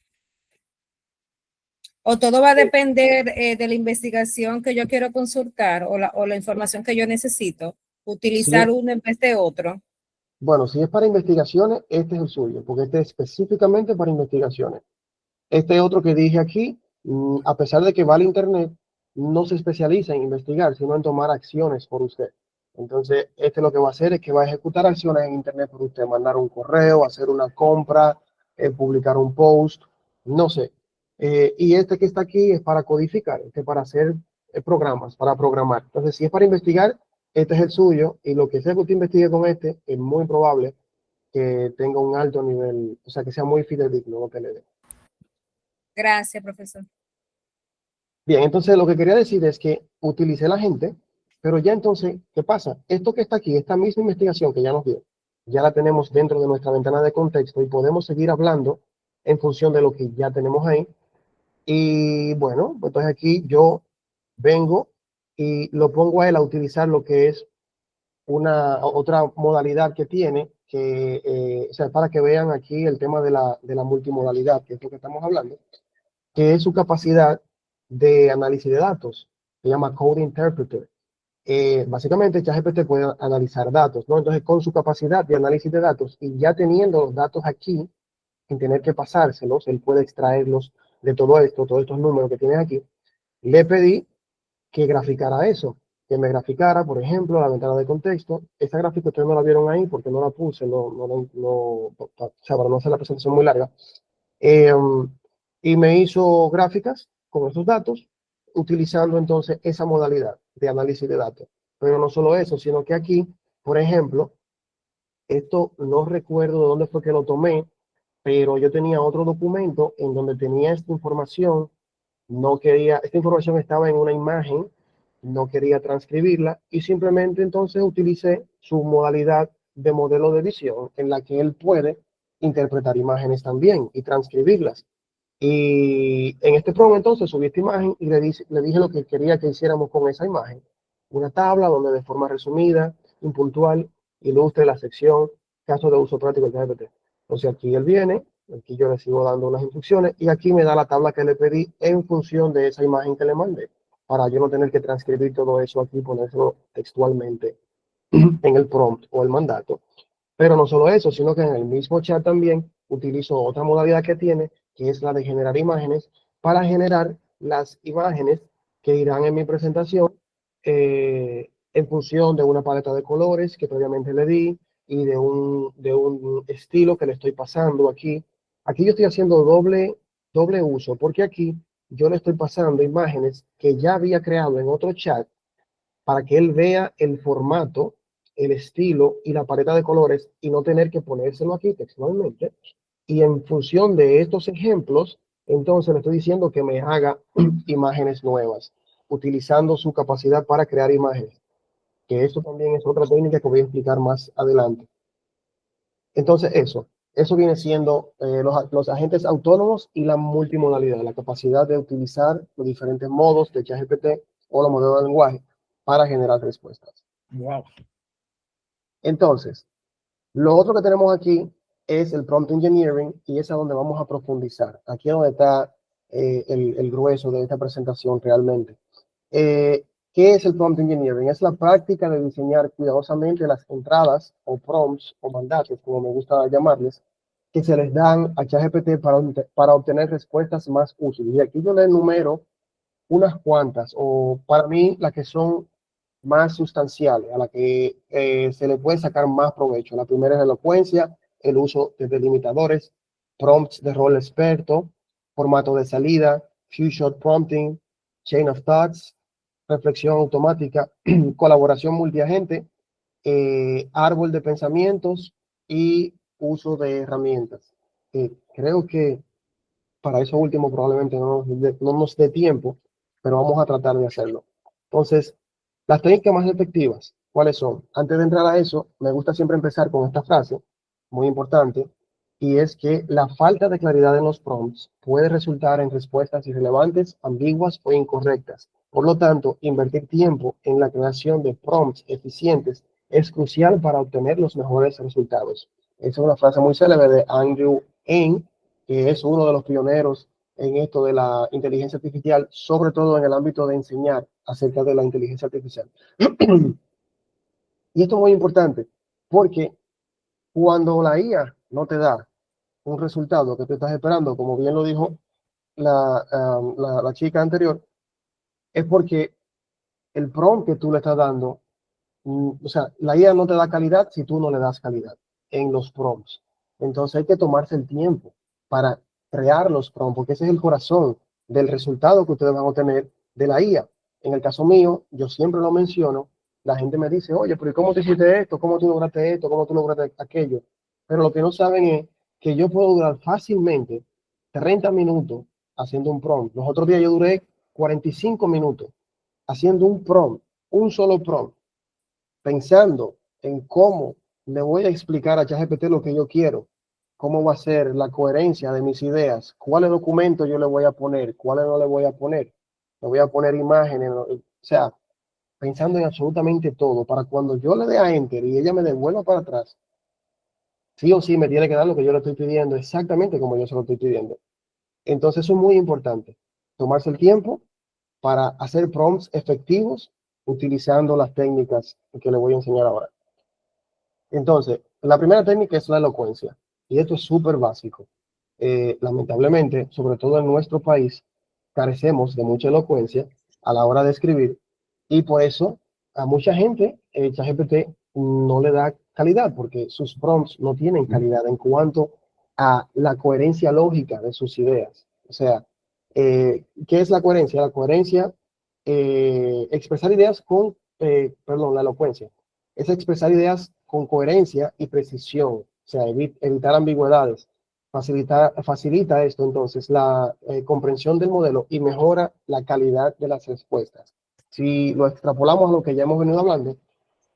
¿O todo va a depender de la investigación que yo quiero consultar o la información que yo necesito? ¿Utilizar uno en vez de otro? Bueno, si es para investigaciones, este es el suyo, porque este es específicamente para investigaciones. Este otro que dije aquí, a pesar de que va al Internet, no se especializa en investigar, sino en tomar acciones por usted. Entonces, este lo que va a hacer es que va a ejecutar acciones en Internet por usted, mandar un correo, hacer una compra, publicar un post, no sé. Y este que está aquí es para codificar, este para hacer programas, para programar. Entonces, si es para investigar, este es el suyo, y lo que sea que usted investigue con este, es muy probable que tenga un alto nivel, o sea, que sea muy fidedigno lo que le dé. Gracias, profesor. Bien, entonces lo que quería decir es que utilicé la gente, pero ya entonces, ¿qué pasa? Esto que está aquí, esta misma investigación que ya nos dio, ya la tenemos dentro de nuestra ventana de contexto y podemos seguir hablando en función de lo que ya tenemos ahí. Y bueno, pues entonces aquí yo vengo y lo pongo a él a utilizar lo que es otra modalidad que tiene, o sea, para que vean aquí el tema de la multimodalidad, que es lo que estamos hablando, que es su capacidad de análisis de datos. Se llama Code Interpreter. Básicamente, ChatGPT puede analizar datos, ¿no? Entonces, con su capacidad de análisis de datos y ya teniendo los datos aquí, sin tener que pasárselos, él puede extraerlos de todo esto, todos estos números que tienes aquí. Le pedí que graficara eso, que me graficara, por ejemplo, la ventana de contexto. Esta gráfica ustedes no la vieron ahí porque no la puse, o sea, para no hacer la presentación muy larga. Y me hizo gráficas con esos datos, utilizando entonces esa modalidad de análisis de datos. Pero no solo eso, sino que aquí, por ejemplo, esto no recuerdo de dónde fue que lo tomé, pero yo tenía otro documento en donde tenía esta información, esta información estaba en una imagen, no quería transcribirla y simplemente entonces utilicé su modalidad de modelo de edición en la que él puede interpretar imágenes también y transcribirlas. Y en este programa entonces subí esta imagen y le dije lo que quería que hiciéramos con esa imagen. Una tabla donde de forma resumida, impuntual, ilustre la sección casos de uso práctico del GPT. Entonces aquí él viene, aquí yo le sigo dando unas instrucciones y aquí me da la tabla que le pedí en función de esa imagen que le mandé, para yo no tener que transcribir todo eso aquí y ponérselo textualmente en el prompt o el mandato. Pero no solo eso, sino que en el mismo chat también utilizo otra modalidad que tiene, que es la de generar imágenes, para generar las imágenes que irán en mi presentación en función de una paleta de colores que previamente le di y de un estilo que le estoy pasando aquí. Aquí yo estoy haciendo doble uso, porque aquí yo le estoy pasando imágenes que ya había creado en otro chat para que él vea el formato, el estilo y la paleta de colores y no tener que ponérselo aquí textualmente. Y en función de estos ejemplos, entonces le estoy diciendo que me haga imágenes nuevas, utilizando su capacidad para crear imágenes, que eso también es otra técnica que voy a explicar más adelante. Entonces eso viene siendo los agentes autónomos y la multimodalidad, la capacidad de utilizar los diferentes modos de ChatGPT o la modelo de lenguaje para generar respuestas. Wow. Entonces, lo otro que tenemos aquí es el prompt engineering y es a donde vamos a profundizar. Aquí es donde está el grueso de esta presentación realmente. ¿Qué es el prompt engineering? Es la práctica de diseñar cuidadosamente las entradas o prompts o mandatos, como me gusta llamarles, que se les dan a ChatGPT para obtener respuestas más útiles. Y aquí yo le enumero unas cuantas, o para mí las que son más sustanciales, a la que se le puede sacar más provecho. La primera es la elocuencia, el uso de delimitadores, prompts de rol experto, formato de salida, few shot prompting, chain of thoughts, reflexión automática, colaboración multiagente, árbol de pensamientos y uso de herramientas. Creo que para eso último probablemente no nos dé tiempo, pero vamos a tratar de hacerlo. Entonces, las técnicas más efectivas, ¿cuáles son? Antes de entrar a eso, me gusta siempre empezar con esta frase, muy importante, y es que la falta de claridad en los prompts puede resultar en respuestas irrelevantes, ambiguas o incorrectas. Por lo tanto, invertir tiempo en la creación de prompts eficientes es crucial para obtener los mejores resultados. Esa es una frase muy célebre de Andrew Ng, que es uno de los pioneros en esto de la inteligencia artificial, sobre todo en el ámbito de enseñar acerca de la inteligencia artificial. Y esto es muy importante, porque cuando la IA no te da un resultado que tú estás esperando, como bien lo dijo la chica anterior, es porque el prompt que tú le estás dando, o sea, la IA no te da calidad si tú no le das calidad en los prompts. Entonces hay que tomarse el tiempo para crear los prompts, porque ese es el corazón del resultado que ustedes van a obtener de la IA. En el caso mío, yo siempre lo menciono, la gente me dice, oye, pero ¿cómo te hiciste esto? ¿Cómo tú lograste esto? ¿Cómo tú lograste aquello? Pero lo que no saben es que yo puedo durar fácilmente 30 minutos haciendo un prompt. Los otros días yo duré 45 minutos haciendo un prompt, un solo prompt, pensando en cómo le voy a explicar a ChatGPT lo que yo quiero, cómo va a ser la coherencia de mis ideas, cuáles documentos yo le voy a poner, cuáles no le voy a poner. Le voy a poner imágenes, o sea, pensando en absolutamente todo, para cuando yo le dé a Enter y ella me devuelva para atrás, sí o sí me tiene que dar lo que yo le estoy pidiendo, exactamente como yo se lo estoy pidiendo. Entonces, eso es muy importante, tomarse el tiempo para hacer prompts efectivos utilizando las técnicas que le voy a enseñar ahora. Entonces, la primera técnica es la elocuencia, y esto es súper básico. Lamentablemente, sobre todo en nuestro país, carecemos de mucha elocuencia a la hora de escribir, y por eso a mucha gente ChatGPT no le da calidad, porque sus prompts no tienen calidad en cuanto a la coherencia lógica de sus ideas. O sea, ¿qué es la coherencia? La coherencia, expresar ideas con, perdón, la elocuencia, es expresar ideas con coherencia y precisión, o sea, evitar ambigüedades. Facilita esto entonces la comprensión del modelo y mejora la calidad de las respuestas. Si lo extrapolamos a lo que ya hemos venido hablando,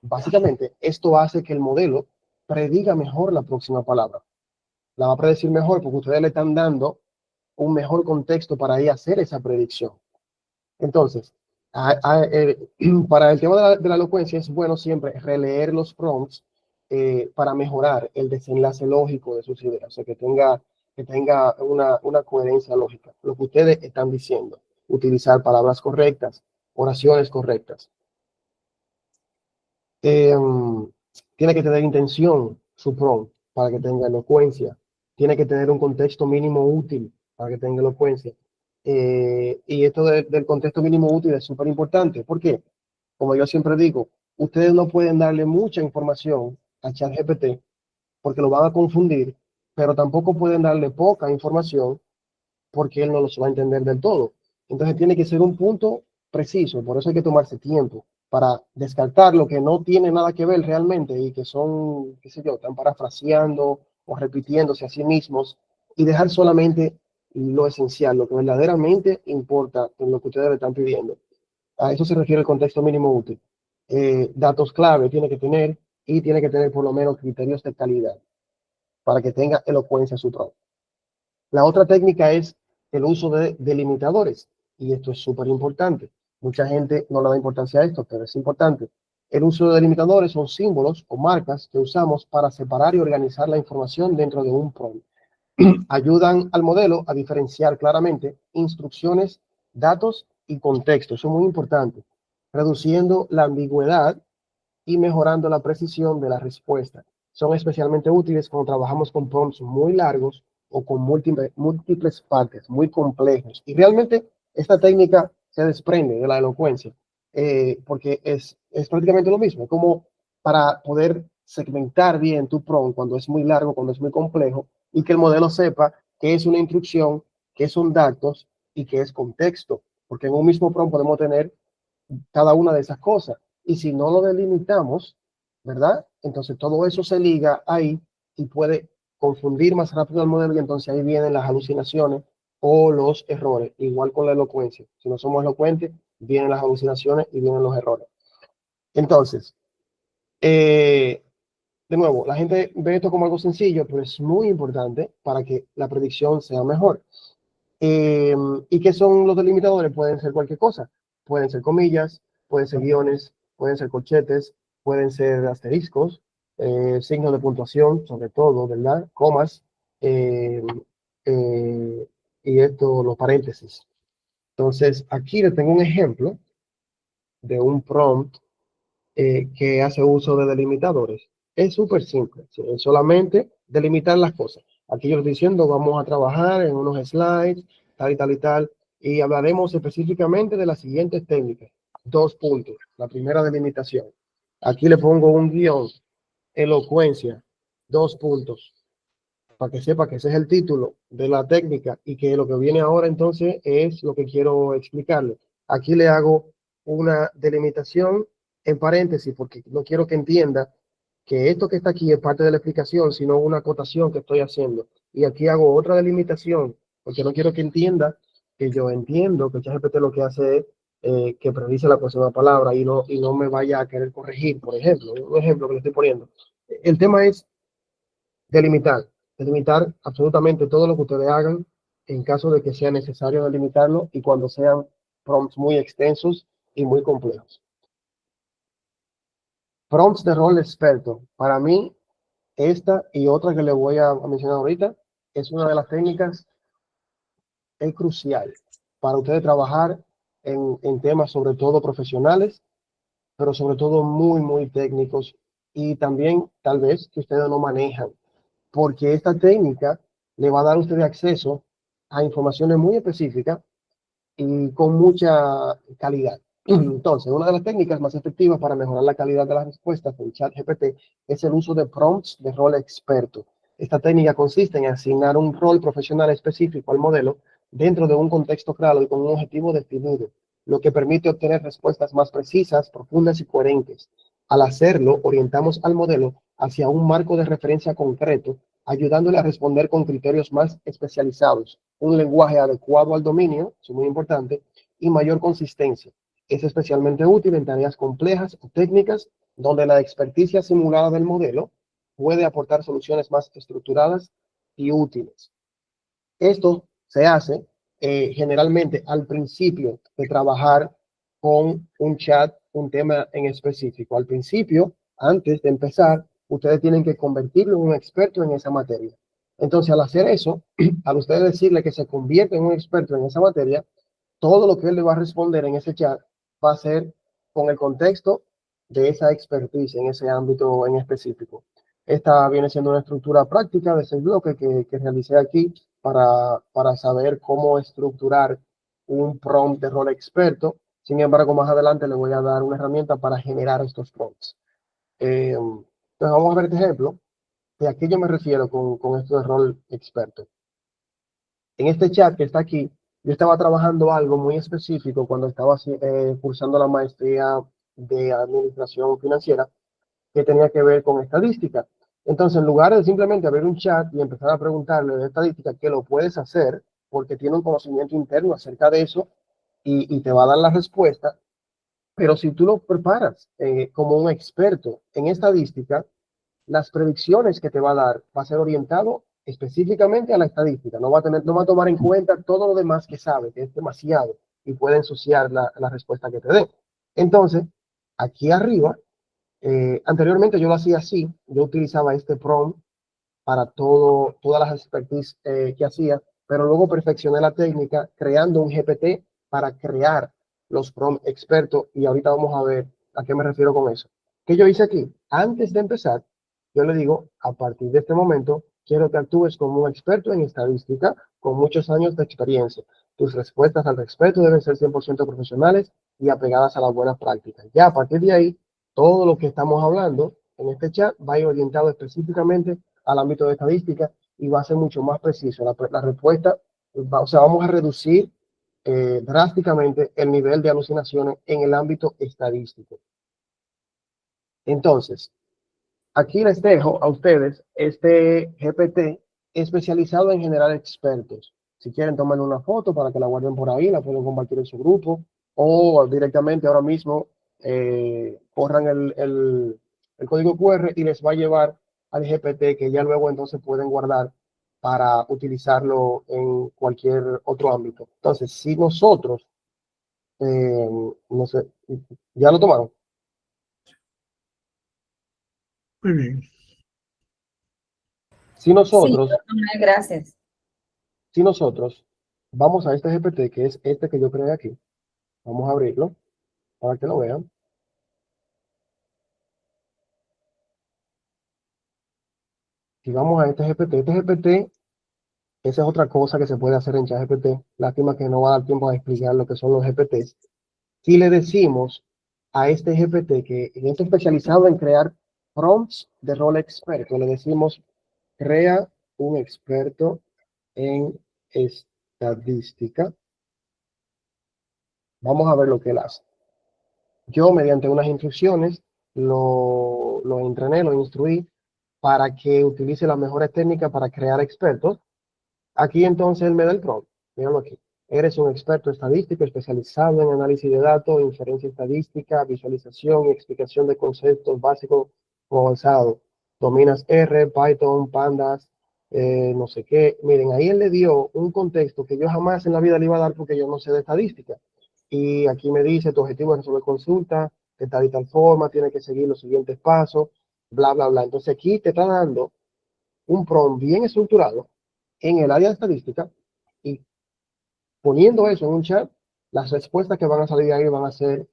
básicamente esto hace que el modelo prediga mejor la próxima palabra. La va a predecir mejor porque ustedes le están dando un mejor contexto para ahí hacer esa predicción. Entonces, para el tema de la elocuencia es bueno siempre releer los prompts para mejorar el desenlace lógico de sus ideas, o sea, que tenga una coherencia lógica, lo que ustedes están diciendo, utilizar palabras correctas, oraciones correctas. Tiene que tener intención su prompt para que tenga elocuencia, tiene que tener un contexto mínimo útil para que tenga elocuencia. Y esto del contexto mínimo útil es súper importante. ¿Por qué? Como yo siempre digo, ustedes no pueden darle mucha información a ChatGPT porque lo van a confundir, pero tampoco pueden darle poca información porque él no los va a entender del todo. Entonces tiene que ser un punto preciso, por eso hay que tomarse tiempo para descartar lo que no tiene nada que ver realmente y que son, qué sé yo, están parafraseando o repitiéndose a sí mismos y dejar solamente lo esencial, lo que verdaderamente importa en lo que ustedes le están pidiendo. A eso se refiere el contexto mínimo útil. Datos clave tiene que tener y tiene que tener por lo menos criterios de calidad para que tenga elocuencia su prompt. La otra técnica es el uso de delimitadores y esto es súper importante. Mucha gente no le da importancia a esto, pero es importante. El uso de delimitadores son símbolos o marcas que usamos para separar y organizar la información dentro de un prompt. Ayudan al modelo a diferenciar claramente instrucciones, datos y contexto. Eso es muy importante, reduciendo la ambigüedad y mejorando la precisión de la respuesta. Son especialmente útiles cuando trabajamos con prompts muy largos o con múltiples partes, muy complejos. Y realmente esta técnica se desprende de la elocuencia, porque es prácticamente lo mismo, como para poder segmentar bien tu prompt cuando es muy largo, cuando es muy complejo, y que el modelo sepa qué es una instrucción, qué son datos y qué es contexto, porque en un mismo prompt podemos tener cada una de esas cosas, y si no lo delimitamos, ¿verdad? Entonces todo eso se liga ahí y puede confundir más rápido al modelo y entonces ahí vienen las alucinaciones o los errores, igual con la elocuencia. Si no somos elocuentes, vienen las alucinaciones y vienen los errores. Entonces, de nuevo, la gente ve esto como algo sencillo, pero es muy importante para que la predicción sea mejor. ¿Y qué son los delimitadores? Pueden ser cualquier cosa. Pueden ser comillas, pueden ser guiones, pueden ser corchetes, pueden ser asteriscos, signos de puntuación, sobre todo, ¿verdad? Comas, eh, y esto, los paréntesis. Entonces, aquí les tengo un ejemplo de un prompt que hace uso de delimitadores. Es súper simple, es solamente delimitar las cosas. Aquí yo estoy diciendo, vamos a trabajar en unos slides, tal y tal y tal, y hablaremos específicamente de las siguientes técnicas. 2 puntos. La primera delimitación. Aquí le pongo un guión, elocuencia, 2 puntos, para que sepa que ese es el título de la técnica y que lo que viene ahora entonces es lo que quiero explicarle. Aquí le hago una delimitación en paréntesis porque no quiero que entienda que esto que está aquí es parte de la explicación, sino una acotación que estoy haciendo. Y aquí hago otra delimitación porque no quiero que entienda que yo entiendo que ChatGPT lo que hace es que predice la próxima palabra y no me vaya a querer corregir, por ejemplo. Un ejemplo que le estoy poniendo. El tema es delimitar absolutamente todo lo que ustedes hagan en caso de que sea necesario delimitarlo y cuando sean prompts muy extensos y muy complejos. Prompts de rol experto. Para mí, esta y otra que le voy a mencionar ahorita es una de las técnicas crucial para ustedes trabajar en temas sobre todo profesionales, pero sobre todo muy, muy técnicos y también tal vez que ustedes no manejan, porque esta técnica le va a dar a ustedes acceso a informaciones muy específicas y con mucha calidad. Entonces, una de las técnicas más efectivas para mejorar la calidad de las respuestas en ChatGPT es el uso de prompts de rol experto. Esta técnica consiste en asignar un rol profesional específico al modelo dentro de un contexto claro y con un objetivo definido, lo que permite obtener respuestas más precisas, profundas y coherentes. Al hacerlo, orientamos al modelo hacia un marco de referencia concreto, ayudándole a responder con criterios más especializados, un lenguaje adecuado al dominio, eso es muy importante, y mayor consistencia. Es especialmente útil en tareas complejas o técnicas donde la experticia simulada del modelo puede aportar soluciones más estructuradas y útiles. Esto se hace generalmente al principio de trabajar con un chat, un tema en específico. Al principio, antes de empezar, ustedes tienen que convertirlo en un experto en esa materia. Entonces, al hacer eso, al ustedes decirle que se convierte en un experto en esa materia, todo lo que él le va a responder en ese chat va a ser con el contexto de esa expertise en ese ámbito en específico. Esta viene siendo una estructura práctica de 6 bloques que realicé aquí para saber cómo estructurar un prompt de rol experto. Sin embargo, más adelante le voy a dar una herramienta para generar estos prompts. Entonces, vamos a ver este ejemplo. ¿De a qué yo me refiero con esto de rol experto? En este chat que está aquí, yo estaba trabajando algo muy específico cuando estaba cursando la maestría de administración financiera que tenía que ver con estadística. Entonces, en lugar de simplemente abrir un chat y empezar a preguntarle de estadística, que lo puedes hacer porque tiene un conocimiento interno acerca de eso y te va a dar la respuesta, pero si tú lo preparas como un experto en estadística, las predicciones que te va a dar va a ser orientado específicamente a la estadística. No va a tomar en cuenta todo lo demás que sabe, que es demasiado, y puede ensuciar la respuesta que te dé. Entonces, aquí arriba, anteriormente yo lo hacía así, yo utilizaba este prompt para todas las expertise que hacía, pero luego perfeccioné la técnica creando un GPT para crear los prompts expertos y ahorita vamos a ver a qué me refiero con eso. ¿Qué yo hice aquí? Antes de empezar, yo le digo, a partir de este momento, quiero que actúes como un experto en estadística con muchos años de experiencia. Tus respuestas al respecto deben ser 100% profesionales y apegadas a las buenas prácticas. Ya a partir de ahí, todo lo que estamos hablando en este chat va a ir orientado específicamente al ámbito de estadística y va a ser mucho más preciso. La respuesta, o sea, vamos a reducir drásticamente el nivel de alucinaciones en el ámbito estadístico. Entonces, aquí les dejo a ustedes este GPT especializado en generar expertos. Si quieren, tomen una foto para que la guarden por ahí, la pueden compartir en su grupo, o directamente ahora mismo corran el código QR y les va a llevar al GPT, que ya luego entonces pueden guardar para utilizarlo en cualquier otro ámbito. Entonces, si nosotros, no sé, ¿ya lo tomaron? Muy bien. Si nosotros, Gracias. si nosotros vamos a este GPT, que es este que yo creé aquí, vamos a abrirlo para que lo vean. Si vamos a este GPT, esa es otra cosa que se puede hacer en ChatGPT. Lástima que no va a dar tiempo a explicar lo que son los GPTs. Si le decimos a este GPT que está especializado en crear prompts de rol experto, le decimos, crea un experto en estadística. Vamos a ver lo que él hace. Yo, mediante unas instrucciones, lo entrené, lo instruí para que utilice las mejores técnicas para crear expertos. Aquí entonces él me da el prompt. Míralo aquí. Eres un experto estadístico especializado en análisis de datos, inferencia estadística, visualización y explicación de conceptos básicos o avanzados. Dominas R, Python, Pandas, no sé qué. Miren, ahí él le dio un contexto que yo jamás en la vida le iba a dar porque yo no sé de estadística. Y aquí me dice, tu objetivo es resolver consultas de tal y tal forma, tiene que seguir los siguientes pasos, bla, bla, bla. Entonces aquí te está dando un prompt bien estructurado en el área de estadística, y poniendo eso en un chat, las respuestas que van a salir de ahí van a ser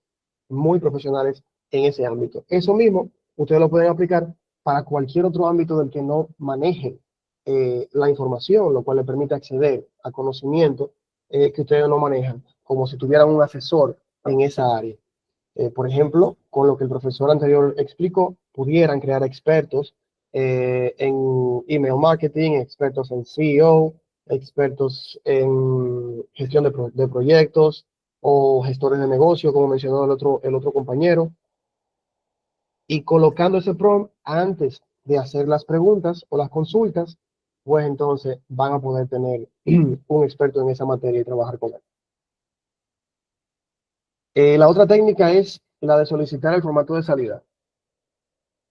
muy profesionales en ese ámbito. Eso mismo, ustedes lo pueden aplicar para cualquier otro ámbito del que no manejen la información, lo cual le permite acceder a conocimiento que ustedes no manejan, como si tuvieran un asesor en esa área. Por ejemplo, con lo que el profesor anterior explicó, pudieran crear expertos en email marketing, expertos en SEO, expertos en gestión de proyectos o gestores de negocio, como mencionó el otro compañero. Y colocando ese prompt antes de hacer las preguntas o las consultas, pues entonces van a poder tener un experto en esa materia y trabajar con él. La otra técnica es la de solicitar el formato de salida.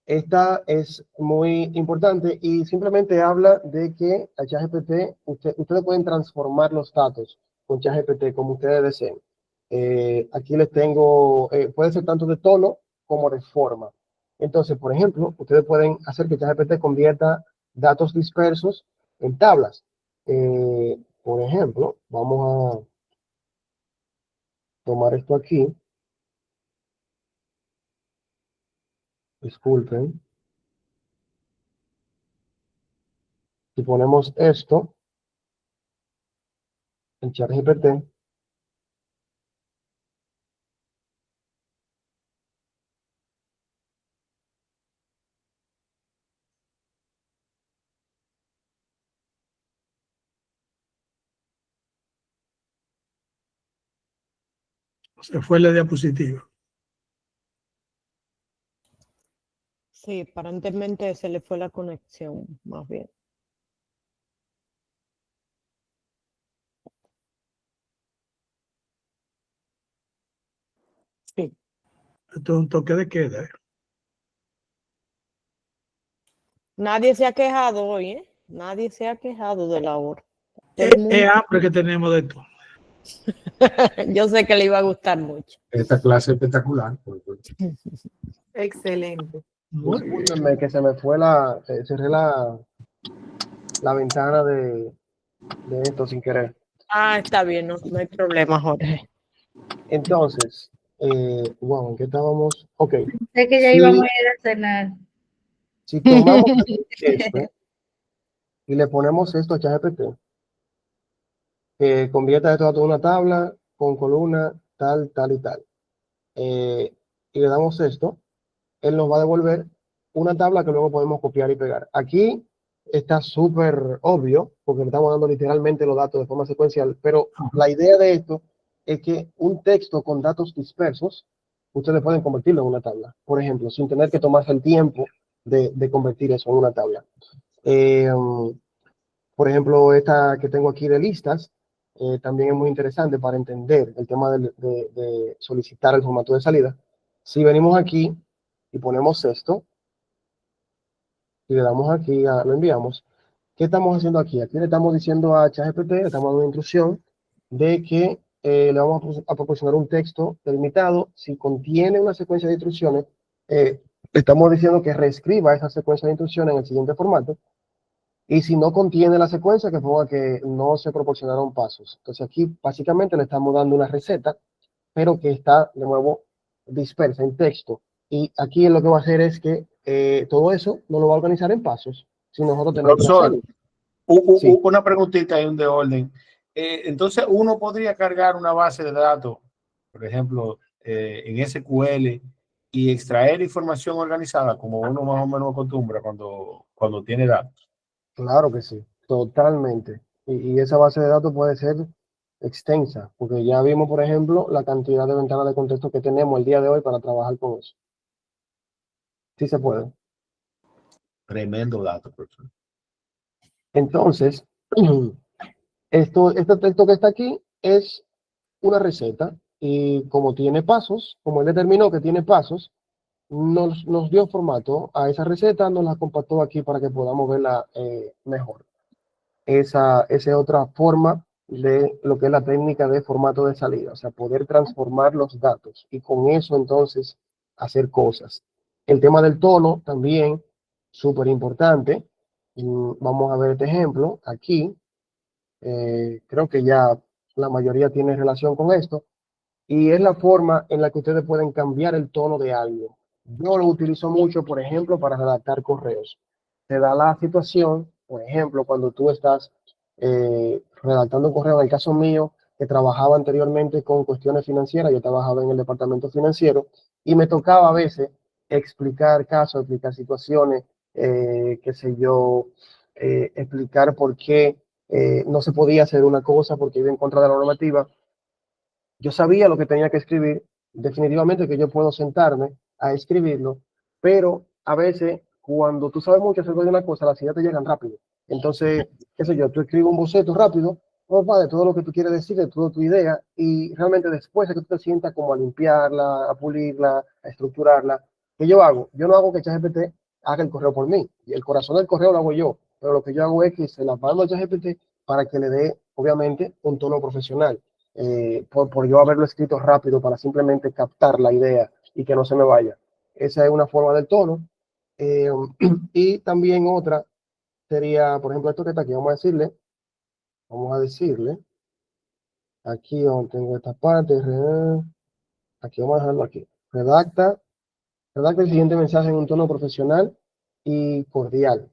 Esta es muy importante y simplemente habla de que a ChatGPT ustedes pueden transformar los datos con ChatGPT como ustedes deseen. Aquí les tengo, puede ser tanto de tono como de forma. Entonces, por ejemplo, ustedes pueden hacer que ChatGPT convierta datos dispersos en tablas. Por ejemplo, vamos a tomar esto aquí. Disculpen. Si ponemos esto en ChatGPT, Se fue la diapositiva. Sí, aparentemente se le fue la conexión, más bien. Sí. Esto es un toque de queda. Nadie se ha quejado hoy, ¿eh? Nadie se ha quejado de la hora. Es hambre que tenemos de esto. Yo sé que le iba a gustar mucho. Esta clase espectacular. Excelente. Discúlpenme que se me fue cerré la ventana de esto sin querer. Ah, está bien, no hay problema, Jorge. Entonces, wow, ¿en qué estábamos? Ok. Sé que ya íbamos a ir a cenar. Si tomamos esto y le ponemos esto a ChatGPT, que convierta esto a toda una tabla con columna tal, tal y tal. Y le damos esto, él nos va a devolver una tabla que luego podemos copiar y pegar. Aquí está súper obvio, porque le estamos dando literalmente los datos de forma secuencial, pero la idea de esto es que un texto con datos dispersos, ustedes pueden convertirlo en una tabla, por ejemplo, sin tener que tomarse el tiempo de convertir eso en una tabla. Por ejemplo, esta que tengo aquí de listas, también es muy interesante para entender el tema de solicitar el formato de salida. Si venimos aquí y ponemos esto, y le damos aquí, lo enviamos, ¿qué estamos haciendo aquí? Aquí le estamos diciendo a ChatGPT, le estamos dando una instrucción de que le vamos a proporcionar un texto delimitado. Si contiene una secuencia de instrucciones, le estamos diciendo que reescriba esa secuencia de instrucciones en el siguiente formato. Y si no contiene la secuencia, que ponga que no se proporcionaron pasos. Entonces aquí básicamente le estamos dando una receta, pero que está de nuevo dispersa en texto. Y aquí lo que va a hacer es que todo eso no lo va a organizar en pasos, si nosotros tenemos que Profesor, hacerlo. Sí. una preguntita y un de orden. Entonces, uno podría cargar una base de datos, por ejemplo, en SQL y extraer información organizada, como uno más o menos acostumbra cuando tiene datos. Claro que sí, totalmente. Y esa base de datos puede ser extensa, porque ya vimos, por ejemplo, la cantidad de ventanas de contexto que tenemos el día de hoy para trabajar con eso. Sí se puede. Tremendo dato, profesor. Entonces, este texto que está aquí es una receta y como tiene pasos, como él determinó que tiene pasos, nos dio formato a esa receta, nos la compactó aquí para que podamos verla mejor. Esa es otra forma de lo que es la técnica de formato de salida, o sea, poder transformar los datos y con eso entonces hacer cosas. El tema del tono también, súper importante. Vamos a ver este ejemplo aquí. Creo que ya la mayoría tiene relación con esto. Y es la forma en la que ustedes pueden cambiar el tono de algo. Yo lo utilizo mucho, por ejemplo, para redactar correos. Te da la situación, por ejemplo, cuando tú estás redactando un correo, en el caso mío, que trabajaba anteriormente con cuestiones financieras, yo trabajaba en el departamento financiero y me tocaba a veces explicar casos, explicar situaciones, qué sé yo, explicar por qué no se podía hacer una cosa porque iba en contra de la normativa. Yo sabía lo que tenía que escribir, definitivamente que yo puedo sentarme a escribirlo, pero a veces cuando tú sabes mucho acerca de una cosa, las ideas te llegan rápido. Entonces, qué sé yo, tú escribes un boceto rápido, de todo lo que tú quieres decir, de toda tu idea, y realmente después de que tú te sientas como a limpiarla, a pulirla, a estructurarla, ¿qué yo hago? Yo no hago que ChatGPT haga el correo por mí, y el corazón del correo lo hago yo, pero lo que yo hago es que se la mando a ChatGPT para que le dé, obviamente, un tono profesional. Por yo haberlo escrito rápido para simplemente captar la idea y que no se me vaya. Esa es una forma del tono. Y también otra sería, por ejemplo, esto que está aquí, vamos a decirle, aquí donde tengo esta parte, aquí vamos a dejarlo aquí. Redacta el siguiente mensaje en un tono profesional y cordial.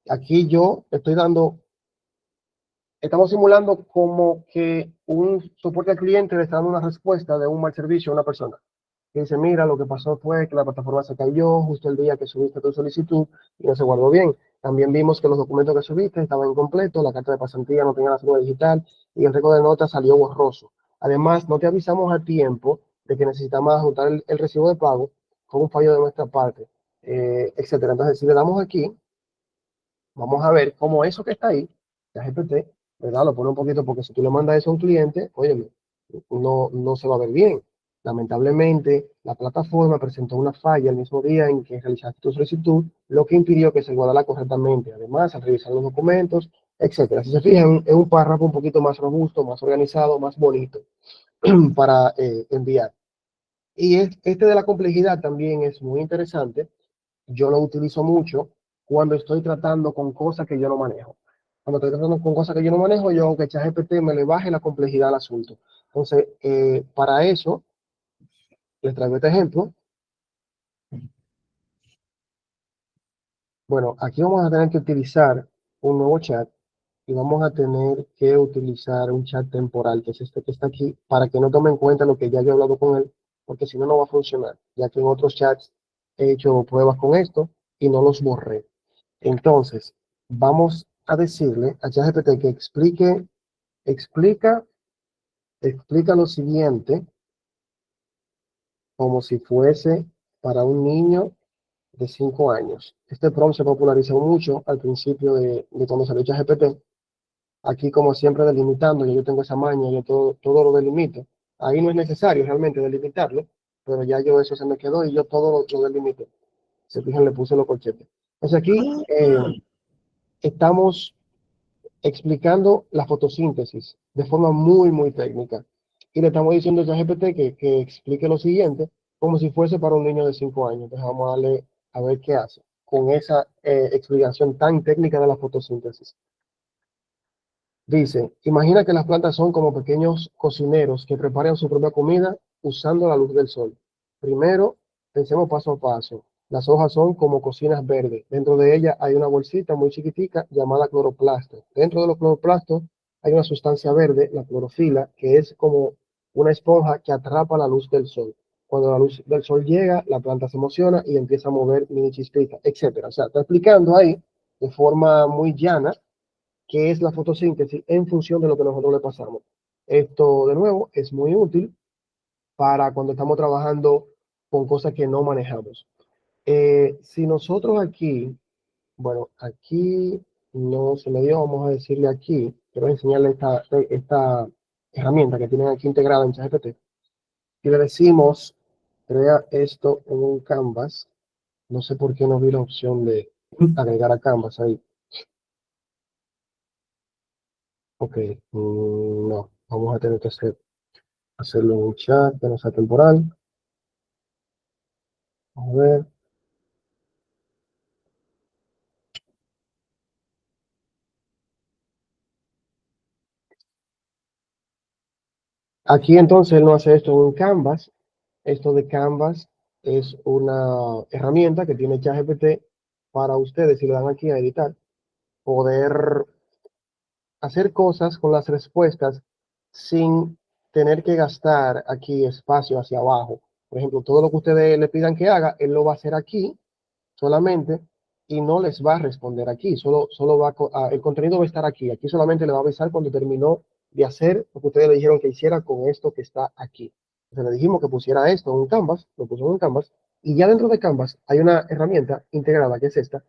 Aquí yo estoy estamos simulando como que un soporte al cliente le está dando una respuesta de un mal servicio a una persona. Que dice, mira, lo que pasó fue que la plataforma se cayó justo el día que subiste tu solicitud y no se guardó bien. También vimos que los documentos que subiste estaban incompletos, la carta de pasantía no tenía la firma digital y el récord de notas salió borroso. Además, no te avisamos a tiempo de que necesitamos adjuntar el recibo de pago con un fallo de nuestra parte, etcétera. Entonces, si le damos aquí, vamos a ver cómo eso que está ahí, la GPT, ¿verdad? Lo pone un poquito porque si tú le mandas eso a un cliente, óyeme, no se va a ver bien. Lamentablemente, la plataforma presentó una falla el mismo día en que realizaste tu solicitud, lo que impidió que se guardara correctamente. Además, al revisar los documentos, etcétera. Si se fijan, es un párrafo un poquito más robusto, más organizado, más bonito para enviar. Y este de la complejidad también es muy interesante. Yo lo utilizo mucho cuando estoy tratando con cosas que yo no manejo. Cuando estoy tratando con cosas que yo no manejo, yo aunque ChatGPT me le baje la complejidad al asunto. Entonces, para eso, les traigo este ejemplo. Bueno, aquí vamos a tener que utilizar un nuevo chat y vamos a tener que utilizar un chat temporal, que es este que está aquí, para que no tome en cuenta lo que ya yo he hablado con él, porque si no, no va a funcionar, ya que en otros chats he hecho pruebas con esto y no los borré. Entonces, vamos a decirle a ChatGPT que explica lo siguiente como si fuese para un niño de 5 años. Este prompt se popularizó mucho al principio de cuando salió ChatGPT. Aquí, como siempre, delimitando, yo tengo esa maña, yo todo lo delimito. Ahí no es necesario realmente delimitarlo, pero ya yo eso se me quedó y yo todo lo delimito. Se fijan, le puse los corchetes. Entonces aquí estamos explicando la fotosíntesis de forma muy técnica. Y le estamos diciendo a ChatGPT que explique lo siguiente como si fuese para un niño de 5 años. Entonces vamos a darle a ver qué hace con esa explicación tan técnica de la fotosíntesis. Dice, imagina que las plantas son como pequeños cocineros que preparan su propia comida usando la luz del sol. Primero, pensemos paso a paso. Las hojas son como cocinas verdes. Dentro de ellas hay una bolsita muy chiquitica llamada cloroplasto. Dentro de los cloroplastos hay una sustancia verde, la clorofila, que es como una esponja que atrapa la luz del sol. Cuando la luz del sol llega, la planta se emociona y empieza a mover mini chispitas, etc. O sea, está explicando ahí de forma muy llana qué es la fotosíntesis en función de lo que nosotros le pasamos. Esto, de nuevo, es muy útil para cuando estamos trabajando con cosas que no manejamos. Si nosotros aquí, bueno, aquí no se me dio, vamos a decirle aquí, quiero enseñarle esta herramienta que tienen aquí integrada en ChatGPT. Y le decimos, crea esto en un Canvas. No sé por qué no vi la opción de agregar a Canvas ahí. Ok, no, vamos a tener que hacerlo en un chat que no sea temporal. Vamos a ver. Aquí entonces él no hace esto en un Canvas. Esto de Canvas es una herramienta que tiene ChatGPT para ustedes, si le dan aquí a editar, poder hacer cosas con las respuestas sin tener que gastar aquí espacio hacia abajo. Por ejemplo, todo lo que ustedes le pidan que haga, él lo va a hacer aquí solamente y no les va a responder aquí. Solo va el contenido va a estar aquí. Aquí solamente le va a avisar cuando terminó de hacer lo que ustedes le dijeron que hiciera con esto que está aquí. Entonces le dijimos que pusiera esto en un Canvas, lo puso en un Canvas, y ya dentro de Canvas hay una herramienta integrada que es esta,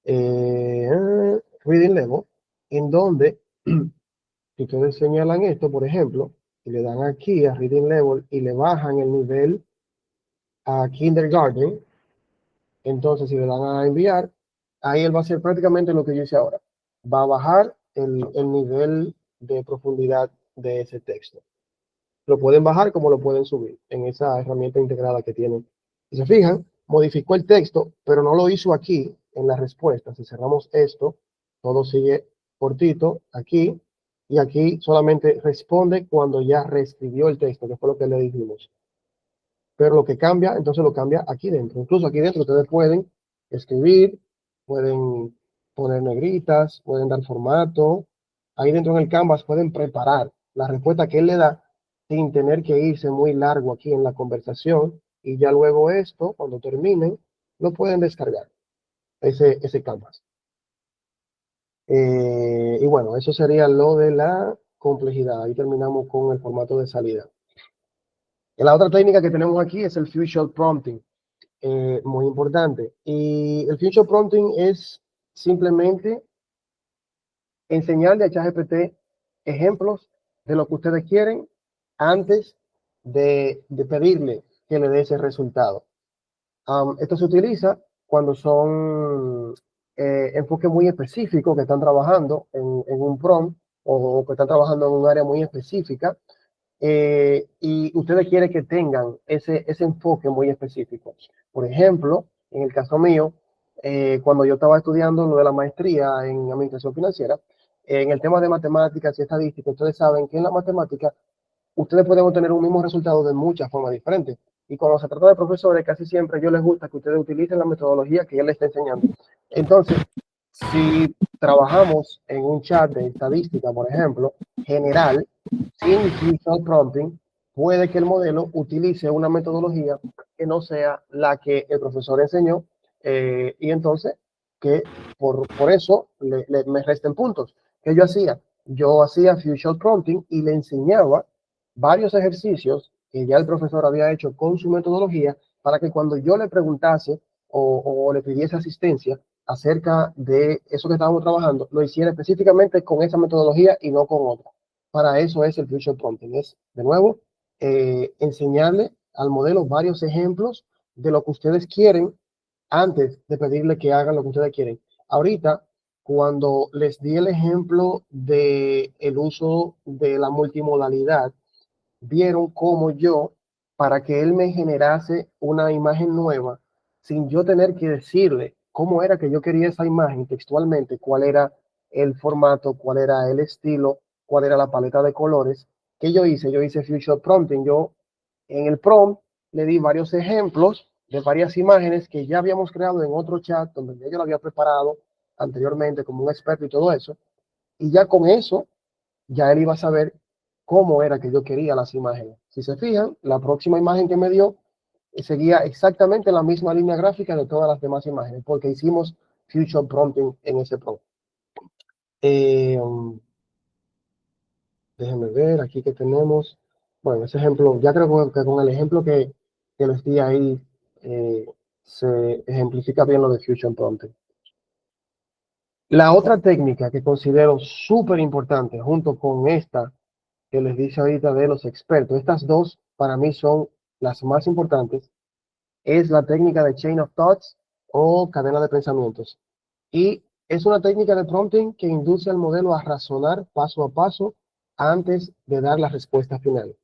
Reading Level, en donde si ustedes señalan esto, por ejemplo, y le dan aquí a Reading Level y le bajan el nivel a Kindergarten, entonces si le dan a enviar, ahí él va a hacer prácticamente lo que yo hice ahora. Va a bajar el nivel de profundidad de ese texto. Lo pueden bajar como lo pueden subir en esa herramienta integrada que tienen. Si se fijan, modificó el texto, pero no lo hizo aquí en la respuesta. Si cerramos esto, todo sigue cortito aquí, y aquí solamente responde cuando ya reescribió el texto, que fue lo que le dijimos. Pero lo que cambia, entonces lo cambia aquí dentro. Incluso aquí dentro ustedes pueden escribir, pueden poner negritas, pueden dar formato. Ahí dentro en el Canvas pueden preparar la respuesta que él le da sin tener que irse muy largo aquí en la conversación. Y ya luego esto, cuando terminen, lo pueden descargar, ese Canvas. Y bueno, eso sería lo de la complejidad. Ahí terminamos con el formato de salida. Y la otra técnica que tenemos aquí es el Future Prompting, muy importante. Y el Future Prompting es simplemente enseñarle a ChatGPT ejemplos de lo que ustedes quieren antes de pedirle que le dé ese resultado. Esto se utiliza cuando son enfoques muy específicos que están trabajando en un prompt o que están trabajando en un área muy específica. Y ustedes quieren que tengan ese enfoque muy específico. Por ejemplo, en el caso mío, cuando yo estaba estudiando lo de la maestría en administración financiera, en el tema de matemáticas y estadística, ustedes saben que en la matemática ustedes pueden obtener un mismo resultado de muchas formas diferentes. Y cuando se trata de profesores, casi siempre a ellos les gusta que ustedes utilicen la metodología que él les está enseñando. Entonces, si trabajamos en un chat de estadística, por ejemplo, general, sin Future Prompting, puede que el modelo utilice una metodología que no sea la que el profesor enseñó, y entonces que por eso me resten puntos. ¿Qué yo hacía? Yo hacía Future Prompting y le enseñaba varios ejercicios que ya el profesor había hecho con su metodología para que cuando yo le preguntase o le pidiese asistencia acerca de eso que estábamos trabajando, lo hiciera específicamente con esa metodología y no con otra. Para eso es el Future Prompting. Es, de nuevo, enseñarle al modelo varios ejemplos de lo que ustedes quieren antes de pedirle que hagan lo que ustedes quieren. Ahorita, cuando les di el ejemplo de el uso de la multimodalidad, vieron cómo yo, para que él me generase una imagen nueva, sin yo tener que decirle cómo era que yo quería esa imagen textualmente, cuál era el formato, cuál era el estilo, cuál era la paleta de colores, ¿qué yo hice? Yo hice Future Prompting. Yo en el prompt le di varios ejemplos de varias imágenes que ya habíamos creado en otro chat, donde yo lo había preparado anteriormente como un experto y todo eso, y ya con eso, ya él iba a saber cómo era que yo quería las imágenes. Si se fijan, la próxima imagen que me dio seguía exactamente la misma línea gráfica de todas las demás imágenes, porque hicimos Future Prompting en ese prompt. Déjenme ver, aquí que tenemos, bueno, ese ejemplo, ya creo que con el ejemplo que les di ahí, se ejemplifica bien lo de Future Prompting. La otra técnica que considero súper importante, junto con esta que les dice ahorita de los expertos, estas dos para mí son las más importantes, es la técnica de Chain of Thoughts o cadena de pensamientos. Y es una técnica de prompting que induce al modelo a razonar paso a paso antes de dar la respuesta final.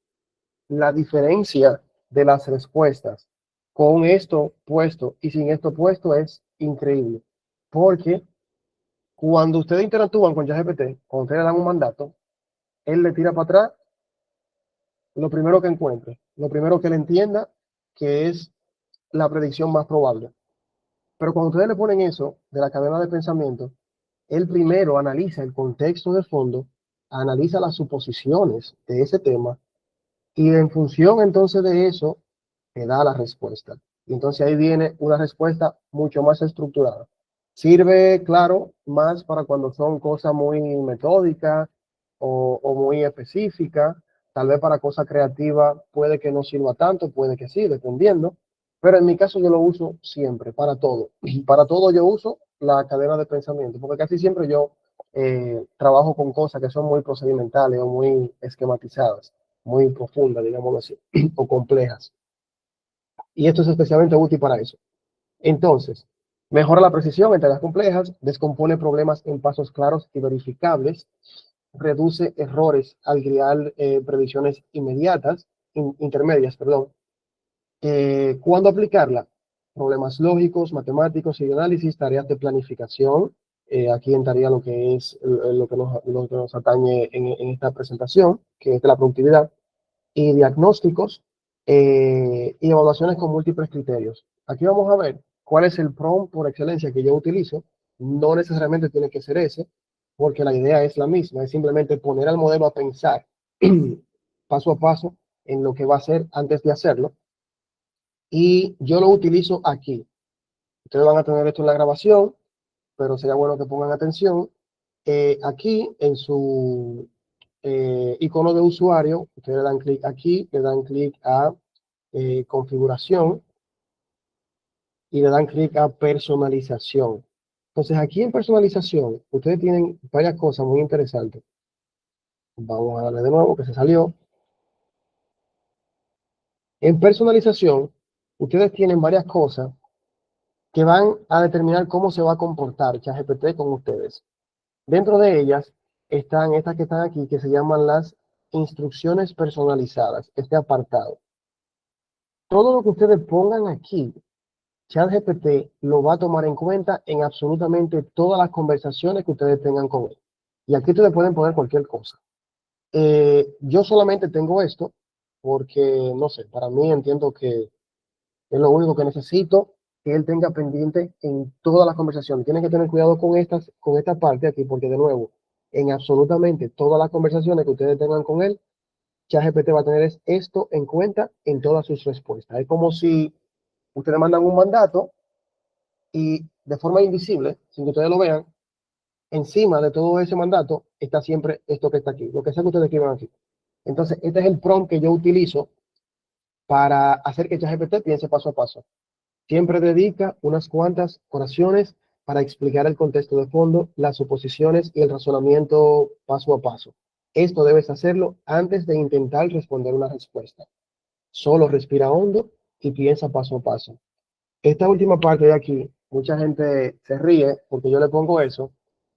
La diferencia de las respuestas con esto puesto y sin esto puesto es increíble, porque cuando ustedes interactúan con ChatGPT, cuando ustedes le dan un mandato, él le tira para atrás lo primero que encuentre, lo primero que él entienda que es la predicción más probable. Pero cuando ustedes le ponen eso de la cadena de pensamiento, él primero analiza el contexto de fondo, analiza las suposiciones de ese tema y en función entonces de eso, te da la respuesta. Y entonces ahí viene una respuesta mucho más estructurada. Sirve, claro, más para cuando son cosas muy metódicas o muy específicas. Tal vez para cosas creativas puede que no sirva tanto, puede que sí, dependiendo. Pero en mi caso yo lo uso siempre, para todo. Para todo yo uso la cadena de pensamiento, porque casi siempre yo trabajo con cosas que son muy procedimentales o muy esquematizadas, muy profundas, digámoslo así, o complejas. Y esto es especialmente útil para eso. Entonces, mejora la precisión en tareas complejas, descompone problemas en pasos claros y verificables, reduce errores al crear previsiones inmediatas, intermedias, perdón. ¿Cuándo aplicarla? Problemas lógicos, matemáticos y de análisis, tareas de planificación. Aquí entraría lo que es lo que nos atañe en esta presentación, que es de la productividad, y diagnósticos y evaluaciones con múltiples criterios. Aquí vamos a ver cuál es el prompt por excelencia que yo utilizo. No necesariamente tiene que ser ese, porque la idea es la misma, es simplemente poner al modelo a pensar paso a paso en lo que va a hacer antes de hacerlo. Y yo lo utilizo aquí. Ustedes van a tener esto en la grabación, pero sería bueno que pongan atención. Aquí en su icono de usuario, ustedes le dan clic aquí, le dan clic a configuración y le dan clic a personalización. Entonces aquí en personalización, ustedes tienen varias cosas muy interesantes. Vamos a darle de nuevo, que se salió. En personalización, ustedes tienen varias cosas que van a determinar cómo se va a comportar ChatGPT con ustedes. Dentro de ellas están estas que están aquí, que se llaman las instrucciones personalizadas, este apartado. Todo lo que ustedes pongan aquí, ChatGPT lo va a tomar en cuenta en absolutamente todas las conversaciones que ustedes tengan con él. Y aquí ustedes pueden poner cualquier cosa. Yo solamente tengo esto porque, no sé, para mí entiendo que es lo único que necesito que él tenga pendiente en todas las conversaciones. Tienen que tener cuidado con esta parte aquí, porque de nuevo, en absolutamente todas las conversaciones que ustedes tengan con él, ChatGPT va a tener esto en cuenta en todas sus respuestas. Es como si ustedes mandan un mandato y de forma invisible, sin que ustedes lo vean, encima de todo ese mandato está siempre esto que está aquí, lo que sea que ustedes escriban aquí. Entonces, este es el prompt que yo utilizo para hacer que ChatGPT piense paso a paso. Siempre dedica unas cuantas oraciones para explicar el contexto de fondo, las suposiciones y el razonamiento paso a paso. Esto debes hacerlo antes de intentar responder una respuesta. Solo respira hondo y piensa paso a paso. Esta última parte de aquí, mucha gente se ríe porque yo le pongo eso,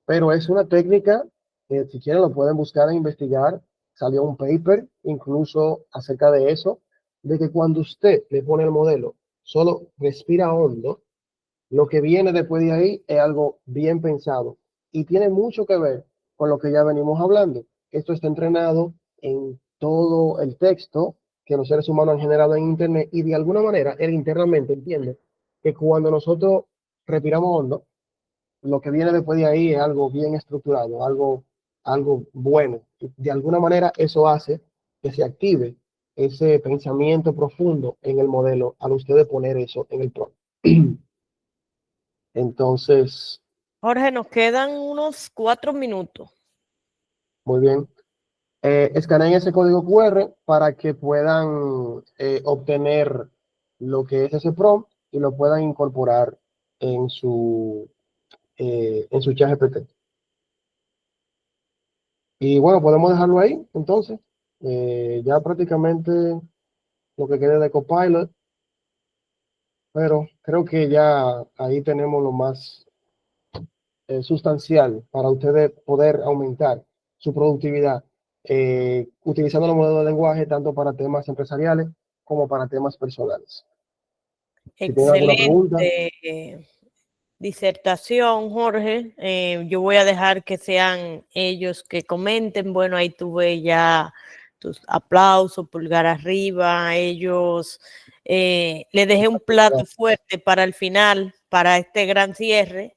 pero es una técnica que si quieren lo pueden buscar e investigar. Salió un paper incluso acerca de eso, de que cuando usted le pone el modelo, solo respira hondo, lo que viene después de ahí es algo bien pensado y tiene mucho que ver con lo que ya venimos hablando. Esto está entrenado en todo el texto que los seres humanos han generado en Internet y de alguna manera él internamente entiende que cuando nosotros respiramos hondo, lo que viene después de ahí es algo bien estructurado, algo bueno. De alguna manera eso hace que se active ese pensamiento profundo en el modelo al ustedes poner eso en el prompt. Entonces, Jorge, nos quedan unos 4 minutos. muy bien. Escaneen ese código QR para que puedan obtener lo que es ese prompt y lo puedan incorporar en su ChatGPT. Y bueno, podemos dejarlo ahí, entonces. Ya prácticamente lo que quede de Copilot, pero creo que ya ahí tenemos lo más sustancial para ustedes poder aumentar su productividad utilizando los modelos de lenguaje tanto para temas empresariales como para temas personales. Si tienen alguna pregunta. Excelente disertación, Jorge. Yo voy a dejar que sean ellos que comenten. Bueno, ahí tuve ya tus aplausos, pulgar arriba. Ellos le dejé un plato fuerte para el final, para este gran cierre.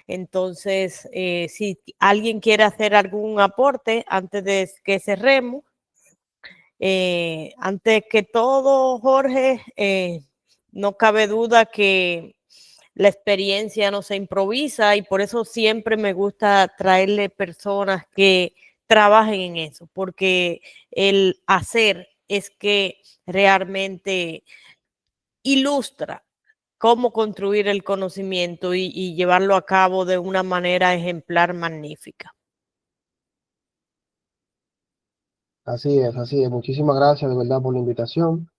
Entonces, si alguien quiere hacer algún aporte antes de que cerremos, antes que todo, Jorge, no cabe duda que la experiencia no se improvisa y por eso siempre me gusta traerle personas que trabajen en eso, porque el hacer es que realmente ilustra cómo construir el conocimiento y llevarlo a cabo de una manera ejemplar, magnífica. Así es, así es. Muchísimas gracias de verdad por la invitación.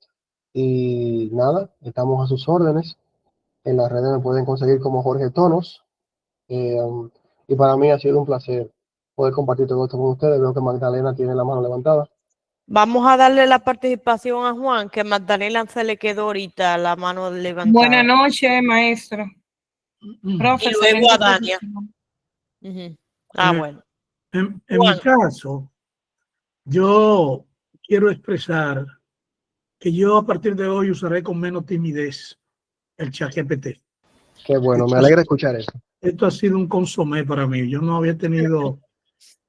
Y nada, estamos a sus órdenes. En las redes me pueden conseguir como Jorge Tonos. Y para mí ha sido un placer poder compartir todo esto con ustedes. Veo que Magdalena tiene la mano levantada. Vamos a darle la participación a Juan, que Magdalena se le quedó ahorita la mano levantada. Buenas noches, maestro. Profe, Y luego a Dania. Bueno. En mi caso, yo quiero expresar que yo a partir de hoy usaré con menos timidez el ChatGPT. Qué bueno, me alegra escuchar eso. Esto ha sido un consomé para mí. Yo no había tenido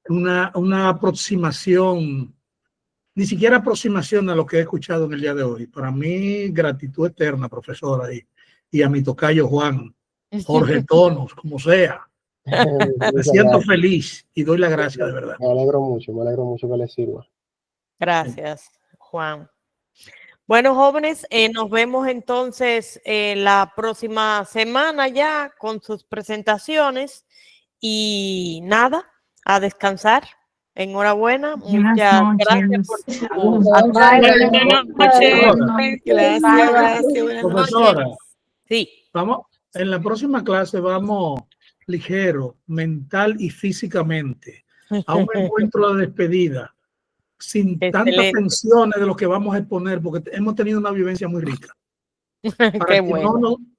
una aproximación, ni siquiera aproximación a lo que he escuchado en el día de hoy. Para mí, gratitud eterna, profesora, y a mi tocayo Juan, Jorge Tonos, como sea. Me siento feliz y doy la gracia, de verdad. Me alegro mucho que les sirva. Gracias, Juan. Bueno, jóvenes, nos vemos entonces la próxima semana ya con sus presentaciones y nada, a descansar. Enhorabuena, muchas gracias por su Gracias. Profesora, sí. Vamos, en la próxima clase vamos ligero, mental y físicamente, a un encuentro de despedida, sin tantas tensiones de lo que vamos a exponer, porque hemos tenido una vivencia muy rica.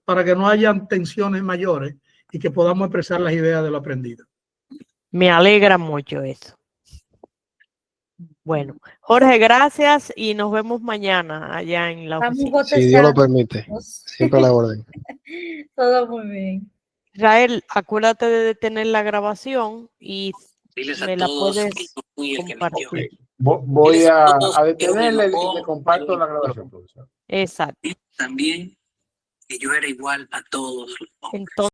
Para que no hayan tensiones mayores y que podamos expresar las ideas de lo aprendido. Me alegra mucho eso. Bueno, Jorge, gracias y nos vemos mañana allá en la oficina. Si Dios lo permite, siempre a la orden. Todo muy bien. Israel, acuérdate de detener la grabación y me la puedes compartir. Voy a detenerle y le comparto la grabación, profesor. Exacto. También que yo era igual a todos. Entonces,